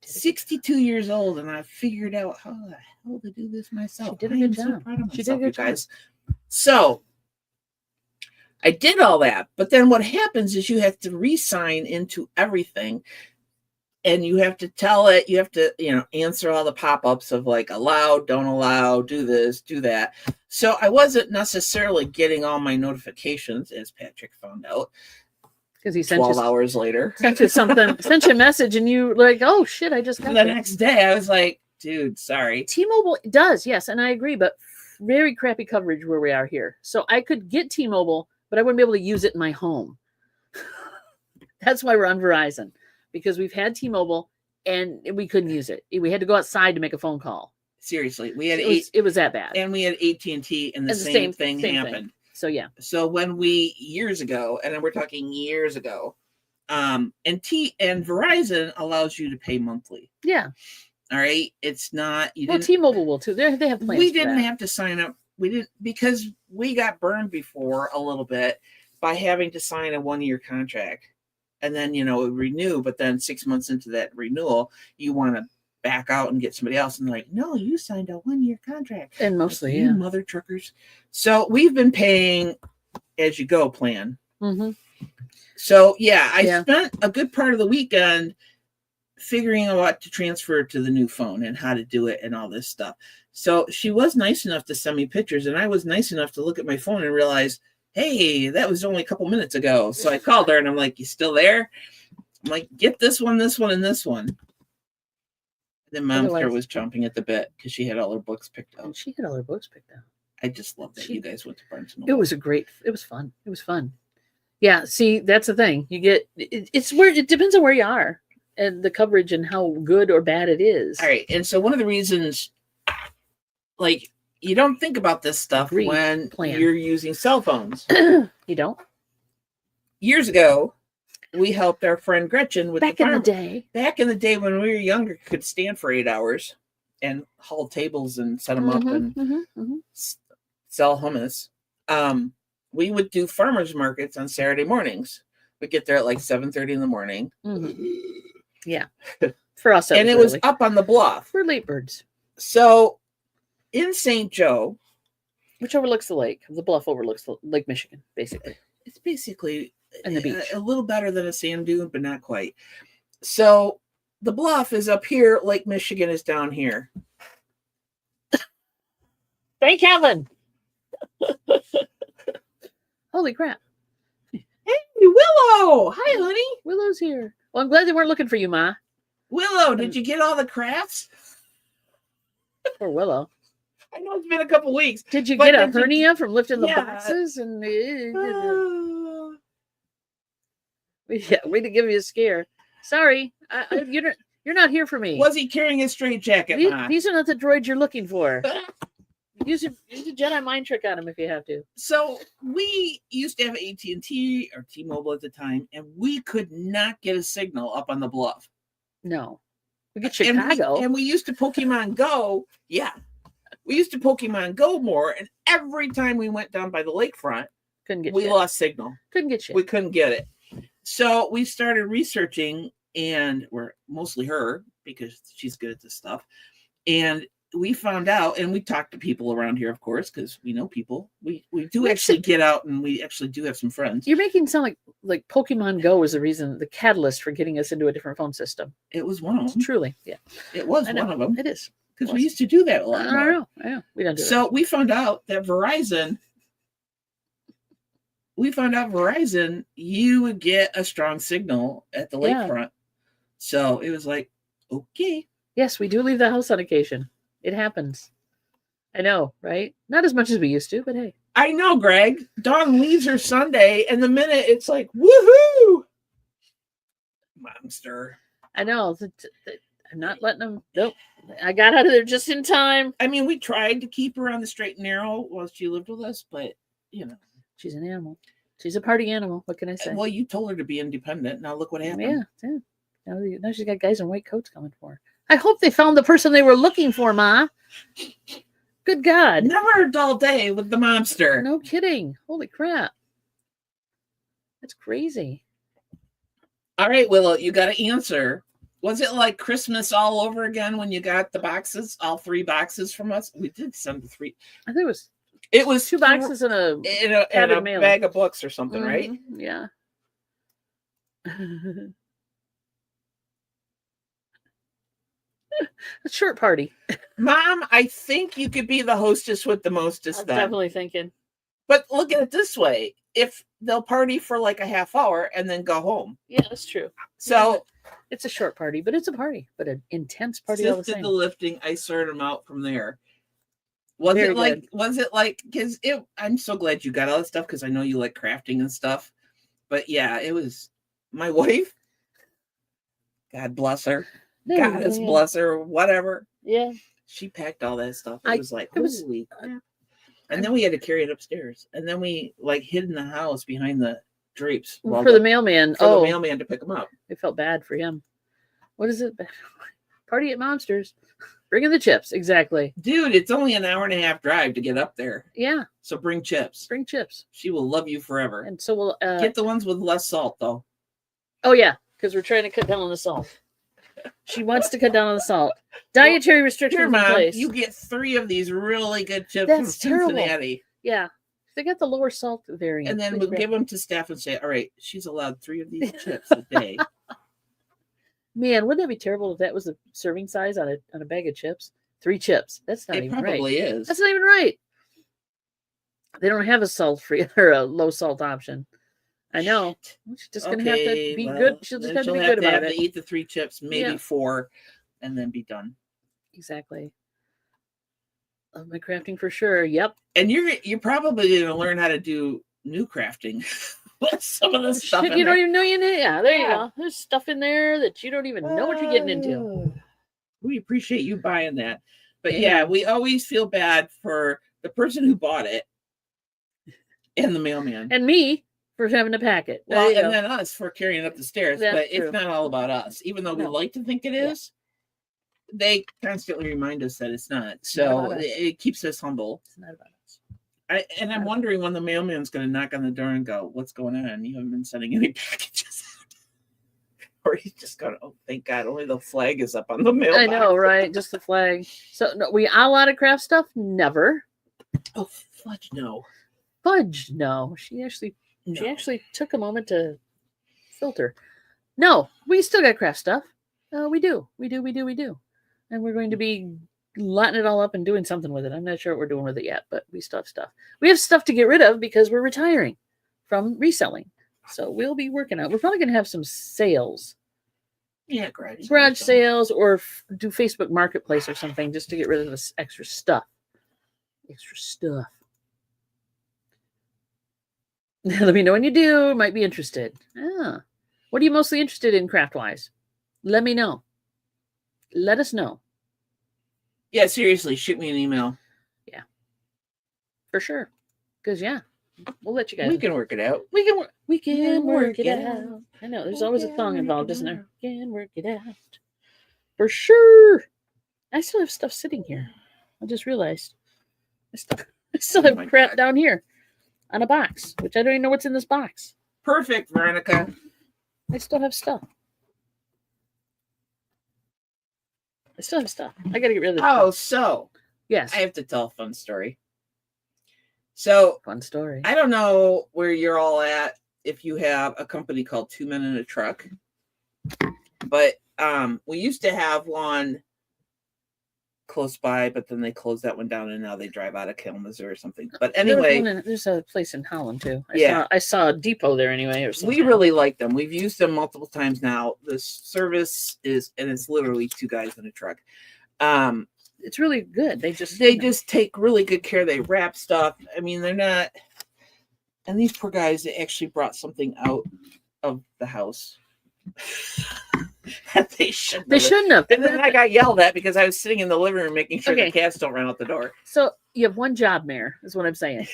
62 years old, and I figured out how the hell to do this myself. She did a good job. So proud of She did a myself, good you guys. So I did all that, but then what happens is you have to re-sign into everything. And you have to tell it, you have to, answer all the pop-ups of like allow, don't allow, do this, do that. So I wasn't necessarily getting all my notifications, as Patrick found out. Because he sent 12 hours later. Sent you something, sent you a message, and you like, oh shit, I just got the next day I was like, dude, sorry. T-Mobile does, yes, and I agree, but very crappy coverage where we are here. So I could get T-Mobile, but I wouldn't be able to use it in my home. That's why we're on Verizon. Because we've had T-Mobile and we couldn't use it. We had to go outside to make a phone call. Seriously, we had it was that bad. And we had AT&T, and the same thing happened. So yeah. So when years ago, and then we're talking years ago, and Verizon allows you to pay monthly. Yeah. All right. It's not. T-Mobile will too. They have plans. We didn't have to sign up. We didn't, because we got burned before a little bit by having to sign a 1-year contract. And then, renew, but then 6 months into that renewal, you want to back out and get somebody else. And they're like, no, you signed a 1-year contract. And mostly, like, you mother truckers. So we've been paying as you go plan. Mm-hmm. So I spent a good part of the weekend figuring out what to transfer to the new phone and how to do it and all this stuff. So she was nice enough to send me pictures, and I was nice enough to look at my phone and realize, hey, that was only a couple minutes ago. So I called her and I'm like, you still there? I'm like, get this one, and this one. And then Momster was chomping at the bit because she had all her books picked out. And she had all her books picked out. I just love that you guys went to Barnes & Noble. It was fun. It was fun. Yeah, see, that's the thing. You get, it's where, it depends on where you are and the coverage and how good or bad it is. All right. And so one of the reasons, like, you don't think about this stuff when you're using cell phones. You don't? Years ago, we helped our friend Gretchen with Back in the day. Back in the day when we were younger, could stand for 8 hours and haul tables and set them up and sell hummus. We would do farmers markets on Saturday mornings. We'd get there at like 7:30 in the morning. Mm-hmm. Yeah. For us, and it was up on the bluff. We're late birds. So in St. Joe, which overlooks the lake, the bluff overlooks Lake Michigan, basically. It's basically and the beach. A little better than a sand dune, but not quite. So the bluff is up here. Lake Michigan is down here. Thank heaven. Holy crap. Hey, Willow. Hi, honey. Willow's here. Well, I'm glad they weren't looking for you, Ma. Willow, did you get all the crafts? Poor Willow. I know it's been a couple weeks. Did you get a hernia from lifting the boxes? And yeah, way to give me a scare. Sorry, you're not here for me. Was he carrying a straight jacket? These are not the droids you're looking for. Use a Jedi mind trick on him if you have to. So we used to have AT&T or T-Mobile at the time, and we could not get a signal up on the bluff. No. We get Chicago. And we used to Pokemon Go. Yeah. We used to Pokemon Go more, and every time we went down by the lakefront, we lost signal. Couldn't get shit. We couldn't get it. So we started researching, and we're mostly her because she's good at this stuff. And we found out, and we talked to people around here, of course, because we know people. We do We actually should- get out, and we actually do have some friends. You're making it sound like Pokemon Go was the reason, the catalyst for getting us into a different phone system. It was one of them. Truly, yeah. It was I know. one of them. It is. Because we used to do that a I lot more. know. We don't do that. So we found out Verizon, you would get a strong signal at the Yeah. lakefront. So it was like, okay. Yes, we do leave the house on occasion. It happens. I know, right? Not as much as we used to, but hey. I know, Greg. Dawn leaves her Sunday, and the minute it's like, woohoo! Monster. I know. I'm not letting them. Nope. I got out of there just in time. I mean, we tried to keep her on the straight and narrow while she lived with us, but, She's an animal. She's a party animal. What can I say? Well, you told her to be independent. Now look what happened. Yeah. Now she's got guys in white coats coming for her. I hope they found the person they were looking for, Ma. Good God. Never a dull day with the monster. No kidding. Holy crap. That's crazy. All right, Willow, you got to answer. Was it like Christmas all over again when you got the boxes, all 3 boxes from us? We did send the 3. I think it It was was 2 boxes and a and a mail. bag of books or something, right? Yeah. A short party. Mom, I think you could be the hostess with the mostest I'm then. definitely thinking. But look at it this way. If they'll party for like a half hour and then go home. Yeah, that's true. So it's a short party, but it's a party, but an intense party all the Sis did same. the lifting. I sorted them out from there. Was Very it like? good. Was it like? Because I'm so glad you got all this stuff because I know you like crafting and stuff. But yeah, it was my wife. God bless her. Goddess bless her. Whatever. Yeah. She packed all that stuff. It was like it was- holy crap. And then we had to carry it upstairs. And then we like hid in the house behind the drapes For the mailman. the mailman to pick them up. It felt bad for him. What is it? Party at Monsters. Bringing the chips. Exactly. Dude, it's only an hour and a half drive to get up there. Yeah. So bring chips. Bring chips. She will love you forever. And so we'll Get the ones with less salt, though. Oh yeah, because we're trying to cut down on the salt. She wants to cut down on the salt. Dietary restrictions Here, in Mom, place. you get 3 of these really good chips That's from terrible. Cincinnati. Yeah. They got the lower salt variant. And then Please we'll grab- give them to staff and say, all right, she's allowed 3 of these chips a day. Man, wouldn't that be terrible if that was the serving size on a bag of chips? 3 chips. That's not It even right. probably is. That's not even right. They don't have a salt-free or a low-salt option. I know. She's just gonna have to be good. She'll just then have to she'll be good about have it. to eat the 3 chips, maybe Yeah. 4, and then be done. Exactly. Love my crafting for sure. Yep. And you're probably going to learn how to do new crafting with some of this stuff. Shit, in you there. don't even know you need. Yeah, there you Yeah. go. There's stuff in there that you don't even know what you're getting into. We appreciate you buying that. But Yeah. yeah, we always feel bad for the person who bought it and the mailman. And me for having to pack it. Well, There you and go. then us for carrying it up the stairs. That's But true. it's not all about us. Even though we No. like to think it Yeah. is, they constantly remind us that it's not. not So about us. it keeps us humble. It's not about us. I'm not- wondering when the mailman's going to knock on the door and go, "What's going on? You haven't been sending any packages out." Or he's just going, "Oh, thank God, only the flag is up on the mailbox." I know, right? Just the flag. So no, we all out of craft stuff? Never. Oh, fudge, no. Fudge, no. She actually No. took a moment to filter. No, we still got craft stuff. We do. And we're going to be lotting it all up and doing something with it. I'm not sure what we're doing with it yet, but we still have stuff. We have stuff to get rid of because we're retiring from reselling. So we'll be working out. We're probably going to have some sales, Yeah, garage sales, or do Facebook Marketplace or something just to get rid of this extra stuff. Let me know when you do. Might be interested. What are you mostly interested in craft-wise? Let me know. Let us know. Yeah, seriously, shoot me an email. For sure. Because, we'll let you guys We know. can work it out. We can work it it out. out. I know. There's We always a can song work involved, it isn't there? out. Can work it out. For sure. I still have stuff sitting here. I just realized. I still Oh have my crap God. down here on a box, which I don't even know what's in this box. Perfect, Veronica. I still have stuff. I still have stuff. I got to get rid of this. Oh, stuff. so Yes. I have to tell a fun story. So Fun story. I don't know where you're all at if you have a company called 2 Men in a Truck, but we used to have one close by, but then they closed that one down and now they drive out of Kalamazoo or something. But anyway, there's a place in Holland too. Yeah. I saw a depot there anyway or something. we really like them. We've used them multiple times now. The service is, and it's literally 2 guys in a truck. It's really good. They just Take really good care. They wrap stuff. I mean, they're not. And these poor guys, they actually brought something out of the house. They shouldn't have. And then I got yelled at because I was sitting in the living room making sure the cats don't run out the door. So you have one job, Mayor, is what I'm saying.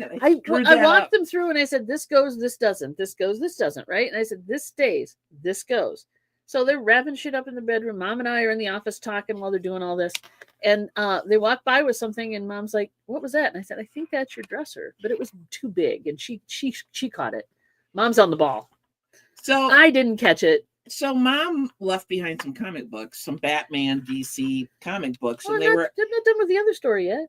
I walked them through and I said, this goes, this doesn't. This goes, this doesn't, right? And I said, this stays, this goes. So they're wrapping shit up in the bedroom. Mom and I are in the office talking while they're doing all this. And they walk by with something and Mom's like, what was that? And I said, I think that's your dresser, but it was too big. And she caught it. Mom's on the ball. So I didn't catch it. So Mom left behind some comic books, some Batman, DC comic books. Well, and they're not done with the other story yet.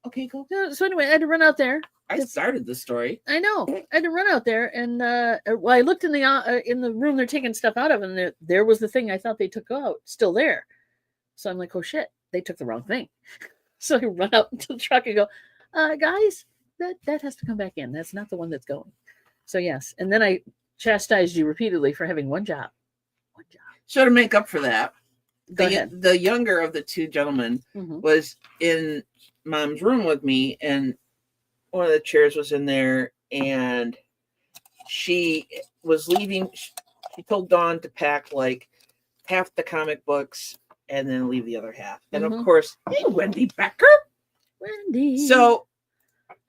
Okay, cool. So anyway, I had to run out there. I started the story. I know. I had to run out there, and I looked in the room they're taking stuff out of, and there was the thing I thought they took out still there. So I'm like, oh shit, they took the wrong thing. So I run out to the truck and go, guys, that has to come back in. That's not the one that's going. So yes, and then I chastised you repeatedly for having one job. So to make up for that, Go ahead. The younger of the 2 gentlemen was in Mom's room with me, and one of the chairs was in there, and she was leaving. She told Dawn to pack like half the comic books and then leave the other half. And of course, hey, Wendy Becker. Wendy. So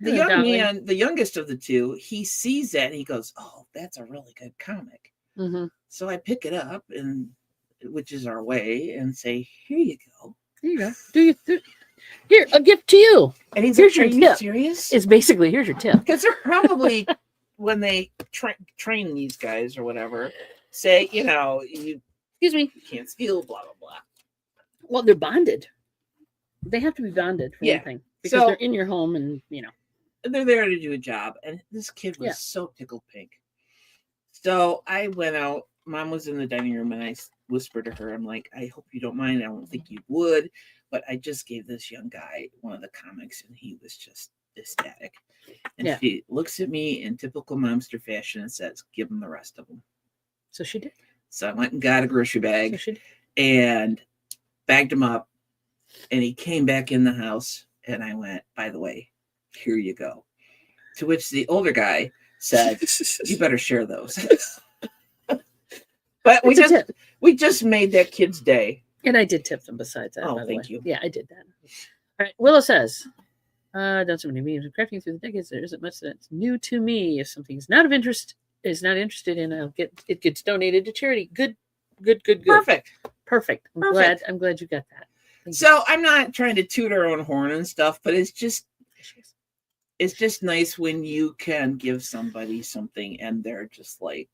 the young man, the youngest of the 2, he sees that and he goes, oh, that's a really good comic. So I pick it up, and which is our way, and say, here you go. There you go. Here, a gift to you. And he's here's like, your tip. Serious? It's basically, here's your tip. Because they're probably, when they train these guys or whatever, say, you excuse me, can't steal, blah, blah, blah. Well, they're bonded. They have to be bonded for anything. Because they're in your home and, they're there to do a job. And this kid was so tickled pink. So I went out. Mom was in the dining room, and I whispered to her, I'm like, I hope you don't mind. I don't think you would. But I just gave this young guy one of the comics, and he was just ecstatic. And she looks at me in typical momster fashion and says, give him the rest of them. So she did. So I went and got a grocery bag and bagged him up. And he came back in the house, and I went, by the way, here you go. To which the older guy said, you better share those. But we just made that kid's day. And I did tip them besides that. Oh, by the thank way. you. Yeah, I did that. All right. Willow says, done so many memes. Crafting through the decades, there isn't much that's new to me. If something's not of interest, is not interested in, it gets donated to charity. Good. Perfect. I'm glad you got that. So I'm not trying to toot our own horn and stuff, but it's just nice when you can give somebody something and they're just like,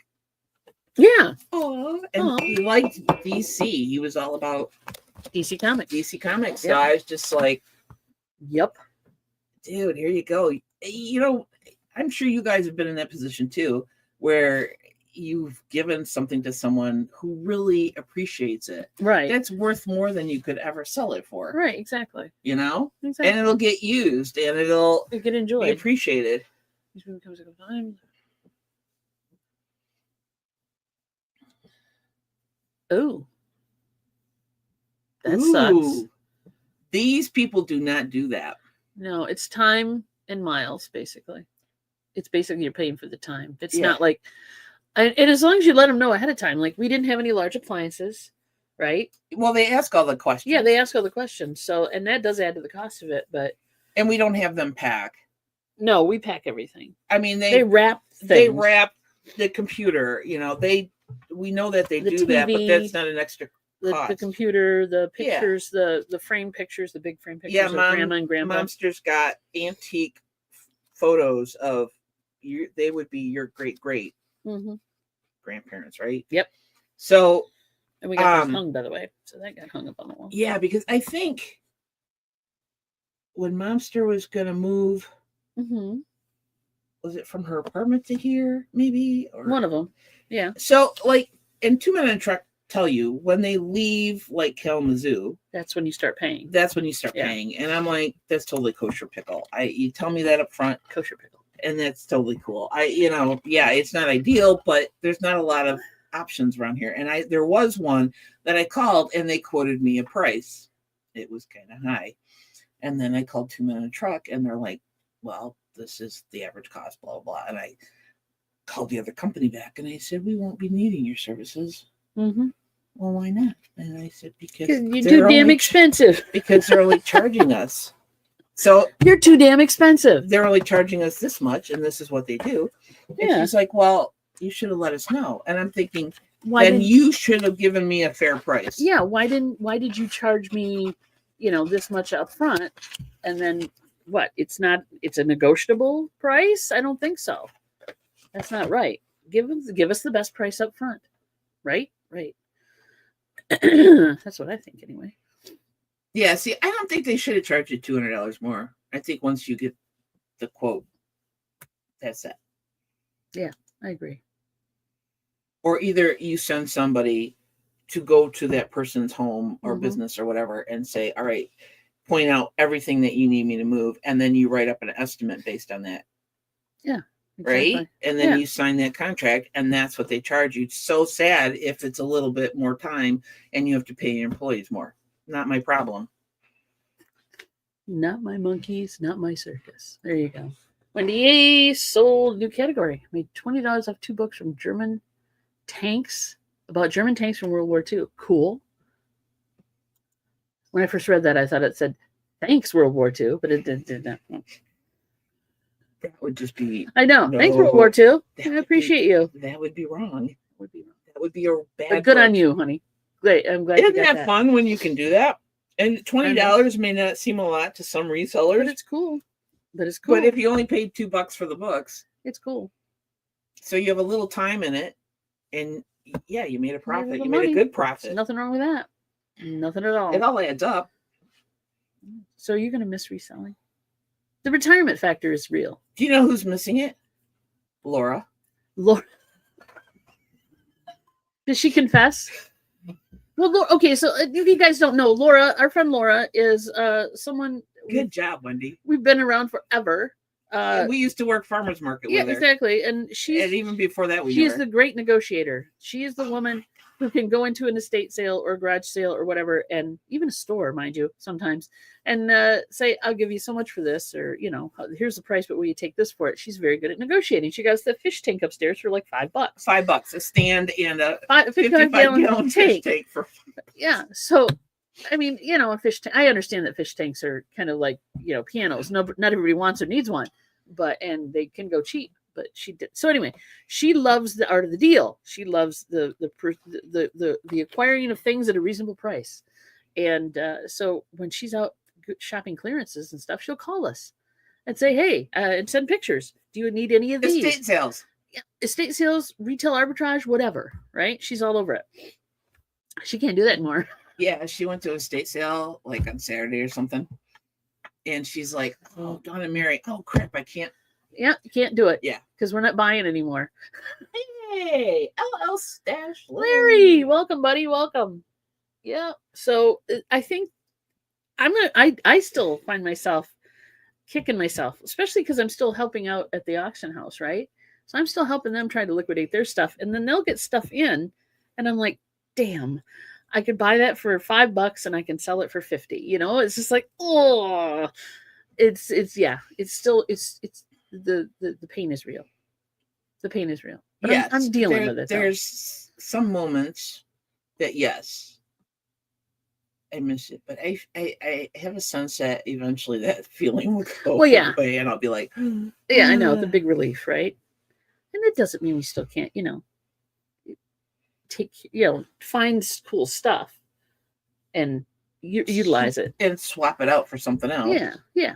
yeah. Oh, and he liked DC. He was all about DC Comics. Yep. So I was just like, yep. Dude, here you go. I'm sure you guys have been in that position too, where you've given something to someone who really appreciates it. Right. That's worth more than you could ever sell it for. Right, exactly. Exactly. And it'll get used and it'll get enjoyed. Be appreciated. Oh. That sucks. These people do not do that. No, it's time and miles, basically. It's basically you're paying for the time. It's not like, and as long as you let them know ahead of time, like we didn't have any large appliances, right? Well, they ask all the questions. Yeah, they ask all the questions. So, and that does add to the cost of it, but. And we don't have them pack. No, we pack everything. I mean, they wrap things. They wrap the computer, we know that they do that, but that's not an extra cost. The computer, the pictures, the frame pictures, the big frame pictures of grandma and grandpa. Momster's got antique photos of they would be your great grandparents, right? Yep. So And we got those hung, by the way. So that got hung up on the wall. Yeah, because I think when Momster was going to move, was it from her apartment to here, maybe? Or one of them. Yeah. So, like, and 2 Men in a Truck tell you when they leave, like, Kalamazoo, that's when you start paying. That's when you start paying. And I'm like, that's totally kosher pickle. You tell me that up front. Kosher pickle. And that's totally cool. It's not ideal, but there's not a lot of options around here. And there was one that I called and they quoted me a price. It was kind of high. And then I called 2 Men in a Truck and they're like, well, this is the average cost, blah, blah, blah. And I called the other company back and I said, we won't be needing your services. Mm-hmm. Well, why not? And I said, because you're too damn expensive. Because they're only charging us. So you're too damn expensive. They're only charging us this much, and this is what they do. And she's like, well, you should have let us know. And I'm thinking, you should have given me a fair price. Yeah. Why did you charge me, this much up front? And then what? It's a negotiable price? I don't think so. That's not right. Give us the best price up front. Right? Right. That's what I think anyway. Yeah, see, I don't think they should have charged you $200 more. I think once you get the quote, that's it. Yeah, I agree. Or either you send somebody to go to that person's home or business or whatever and say, all right, point out everything that you need me to move. And then you write up an estimate based on that. Yeah. Exactly. Right? And then you sign that contract and that's what they charge you. So sad if it's a little bit more time and you have to pay your employees more. Not my problem. Not my monkeys, not my circus. There you go. Wendy A sold new category. Made $20 off 2 books from German tanks, about German tanks from World War II. Cool. When I first read that, I thought it said, thanks, World War II, but it did not. That would just be... I know. No, thanks, World War II. I appreciate you. That would be wrong. That would be a bad But good book. On you, honey. Great. I'm glad Isn't that fun when you can do that? And $20 may not seem a lot to some resellers. But it's cool. But if you only paid $2 for the books, it's cool. So you have a little time in it, and you made a profit. You made a good profit. There's nothing wrong with that. Nothing at all. It all adds up. So you're going to miss reselling. The retirement factor is real. Do you know who's missing it? Laura. Did she confess? Well, okay, so if you guys don't know, Laura, our friend Laura, is someone... Good job, Wendy. We've been around forever. We used to work farmers market with her. Yeah, exactly. And even before that, she's the great negotiator. She is the woman who can go into an estate sale or a garage sale or whatever, and even a store, mind you, sometimes, and say, I'll give you so much for this, or, here's the price, but will you take this for it? She's very good at negotiating. She got us the fish tank upstairs for like $5. $5, a stand and a 55-gallon fish tank for... Yeah, so... I mean, a fish tank. I understand that fish tanks are kind of like, pianos. No, not everybody wants or needs one, and they can go cheap. But she did. So anyway, she loves the art of the deal. She loves the acquiring of things at a reasonable price. And so when she's out shopping clearances and stuff, she'll call us and say, "Hey," and send pictures. Do you need any of these? Estate sales. Yeah, estate sales, retail arbitrage, whatever. Right? She's all over it. She can't do that anymore. Yeah, she went to a estate sale like on Saturday or something. And she's like, oh, Dawn and Mary, oh, crap, I can't. Yeah, you can't do it. Yeah. Because we're not buying anymore. Hey, LL Stash. Larry, welcome, buddy. Welcome. Yeah. So I think I still find myself kicking myself, especially because I'm still helping out at the auction house, right? So I'm still helping them try to liquidate their stuff. And then they'll get stuff in. And I'm like, damn. I could buy that for $5 and I can sell it for $50. It's just like, oh, it's the pain is real. The pain is real. But yes, I'm dealing with it. There's some moments that, yes, I miss it, but I have a sense that eventually that feeling will go away and I'll be like, yeah, I know, the big relief, right? And it doesn't mean we still can't, find cool stuff and utilize it and swap it out for something else. Yeah,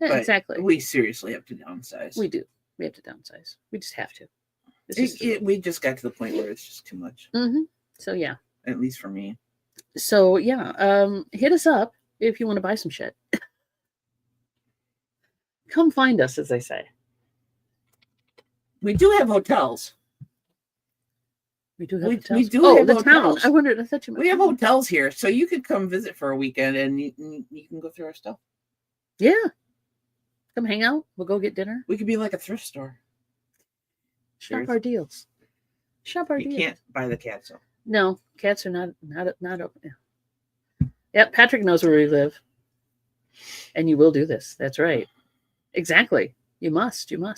exactly. We seriously have to downsize. We do. We have to downsize. We just have to. We just got to the point where it's just too much. Mm-hmm. So yeah, at least for me. So yeah, hit us up if you want to buy some shit. Come find us, as they say. We do have hotels. We do have We hotels. do Oh, have the hotels. town. I wondered. I thought you meant We have hotels here, so you could come visit for a weekend and you can go through our stuff. Yeah. Come hang out. We'll go get dinner. We could be like a thrift store. Shop Cheers. our deals. Shop our You deals. can't buy the cats though. No, cats are not open. Yep, Patrick knows where we live. And you will do this. That's right. Exactly. You must. No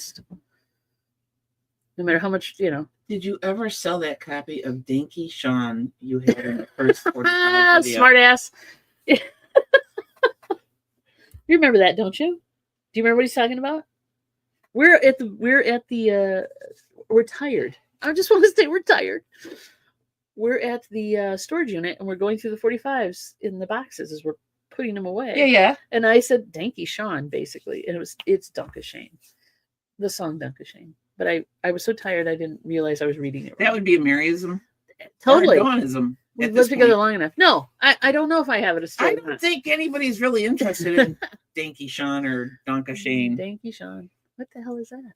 matter how much, Did you ever sell that copy of Dinky Sean you had in the first 45 video? Smart ass. You remember that, don't you? Do you remember what he's talking about? We're tired. I just want to say we're tired. We're at the storage unit and we're going through the 45s in the boxes as we're putting them away. Yeah. And I said Danky Sean, basically. And it's Dunk of Shame. The song Dunk of Shame. But I was so tired I didn't realize I was reading it. That would be a Maryism. Totally. Or a Dawnism. We've lived together long enough. No, I don't know if I have it. I don't think anybody's really interested in Danky Sean or Donka Shane. Danky Sean. What the hell is that?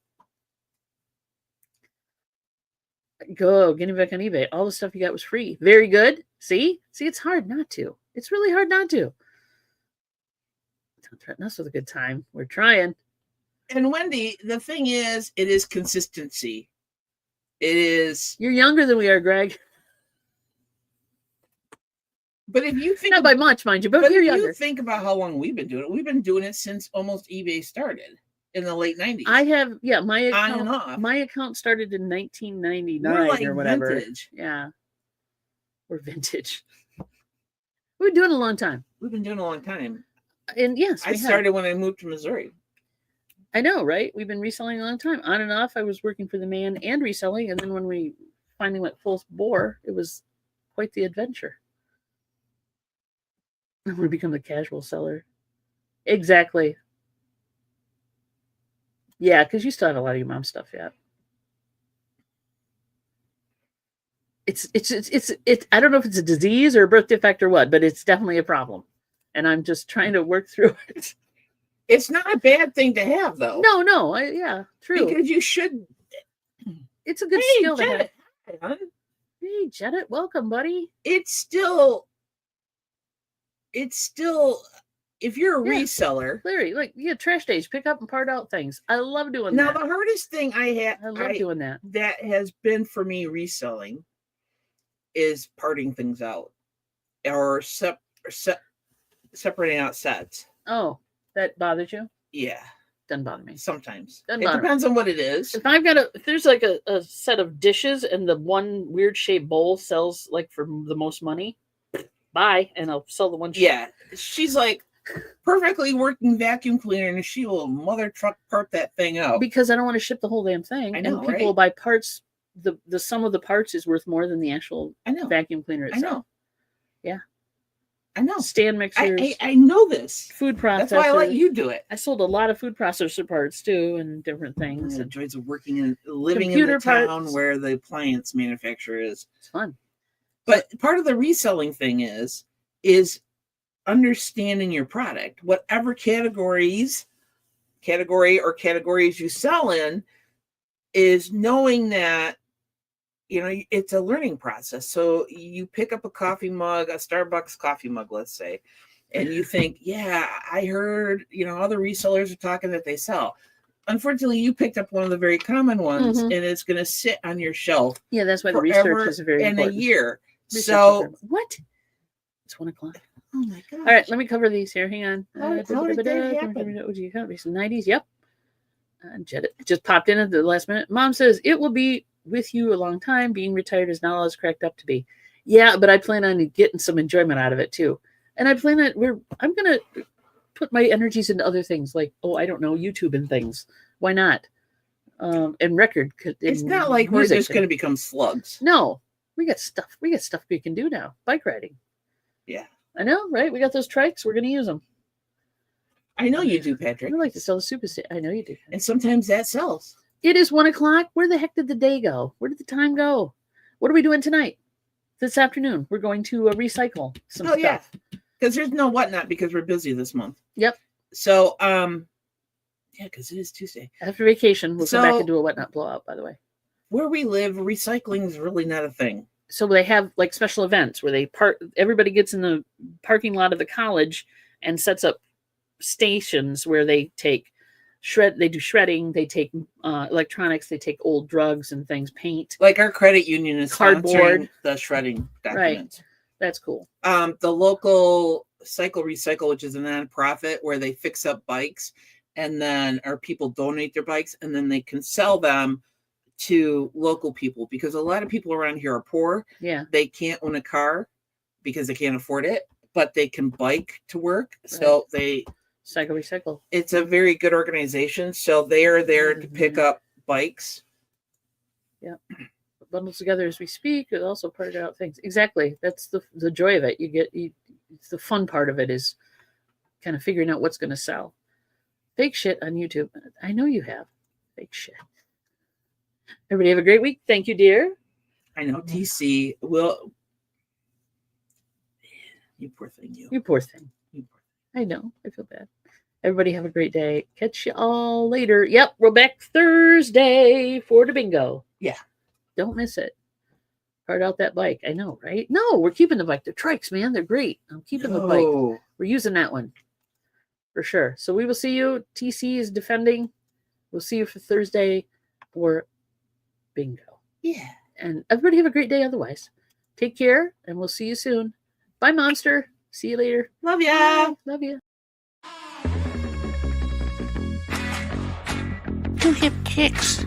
Go, getting back on eBay. All the stuff you got was free. Very good. See, it's hard not to. It's really hard not to. Don't threaten us with a good time. We're trying. And Wendy, the thing is, it is consistency. It is. You're younger than we are, Greg. But if you think not by much, mind you, but you're younger. You think about how long we've been doing it. We've been doing it since almost eBay started in the late 90s. I have, my account. On and off. My account started in 1999 We're like or whatever. Vintage. Yeah, we're vintage. We've been doing it a long time. We've been doing it a long time. And yes, I started when I moved to Missouri. I know, right? We've been reselling a long time. On and off, I was working for the man and reselling. And then when we finally went full bore, it was quite the adventure. I'm going to become the casual seller. Exactly. Yeah, because you still have a lot of your mom's stuff yet. It's I don't know if it's a disease or a birth defect or what, but it's definitely a problem. And I'm just trying to work through it. It's not a bad thing to have, though. No, yeah, true. Because you should. It's a good skill to have. Hey, Janet, welcome, buddy. It's still, if you're a reseller. Larry, trash days, pick up and part out things. I love doing that. Now, the hardest thing I love doing that. That has been for me reselling is parting things out or separating out sets. Oh, that bothers you? Yeah. Doesn't bother me. Sometimes. Doesn't it depends on what it is. If there's like a set of dishes and the one weird shaped bowl sells like for the most money, bye, and I'll sell the one. Yeah. She's like perfectly working vacuum cleaner and she will mother truck part that thing out. Because I don't want to ship the whole damn thing. I know, and people will buy parts. The sum of the parts is worth more than the actual vacuum cleaner itself. I know. Yeah. I know. Stand mixers. I know this. Food processors. That's why I let you do it. I sold a lot of food processor parts too and different things. The joys of living in the town where the appliance manufacturer is. It's fun. But part of the reselling thing is understanding your product. Whatever category or categories you sell in is knowing that it's a learning process. So you pick up a coffee mug, a Starbucks coffee mug, let's say, and you think, yeah, I heard, other resellers are talking that they sell. Unfortunately, you picked up one of the very common ones and it's going to sit on your shelf. Yeah, that's why the research is very important. In a year. What? It's 1:00. Oh my God. All right, let me cover these here. Hang on. How did that happen? Some 90s. Yep. Jet just popped in at the last minute. Mom says it will be with you a long time. Being retired is not all it's cracked up to be. Yeah, but I plan on getting some enjoyment out of it too. And I plan on I'm gonna put my energies into other things like, I don't know, YouTube and things. Why not? And record. It's not like we're just gonna become slugs. No, we got stuff. We got stuff we can do now. Bike riding. Yeah, I know, right? We got those trikes. We're gonna use them. I know you do, Patrick. I like to sell the super stick. I know you do. And sometimes that sells. It is 1:00. Where the heck did the day go? Where did the time go? What are we doing tonight? this afternoon. We're going to recycle some Oh, stuff. yeah. Because there's no whatnot because we're busy this month. Yep. So, yeah, because it is Tuesday. After vacation, we'll come back So- and do a whatnot blowout, by the way. Where we live, recycling is really not a thing. So they have like special events where everybody gets in the parking lot of the college and sets up stations where they take they do shredding, they take electronics, they take old drugs and things, paint. Like our credit union is Cardboard. sponsoring the shredding documents. That's cool. The local Cycle Recycle, which is a nonprofit where they fix up bikes, and then our people donate their bikes, and then they can sell them to local people, because a lot of people around here are poor. Yeah. They can't own a car because they can't afford it, but they can bike to work. So Cycle Recycle. it's a very good organization. So they are there to pick up bikes. Bundles together as we speak. It also part out things. Exactly. That's the joy of it. It's the fun part of it is kind of figuring out what's going to sell. Fake shit on YouTube. I know you have fake shit. Everybody have a great week. Thank you, dear. I know TC will. You poor thing, you. You poor thing. I know. I feel bad. Everybody have a great day. Catch you all later. Yep, we're back Thursday for the bingo. Yeah. Don't miss it. Part out that bike. I know, right? No, we're keeping the bike. They're trikes, man. They're great. I'm keeping the bike. We're using that one for sure. So we will see you. TC is defending. We'll see you for Thursday for bingo. Yeah. And everybody have a great day otherwise. Take care, and we'll see you soon. Bye, Monster. See you later. Love ya. Bye. Love you. You hip kicks.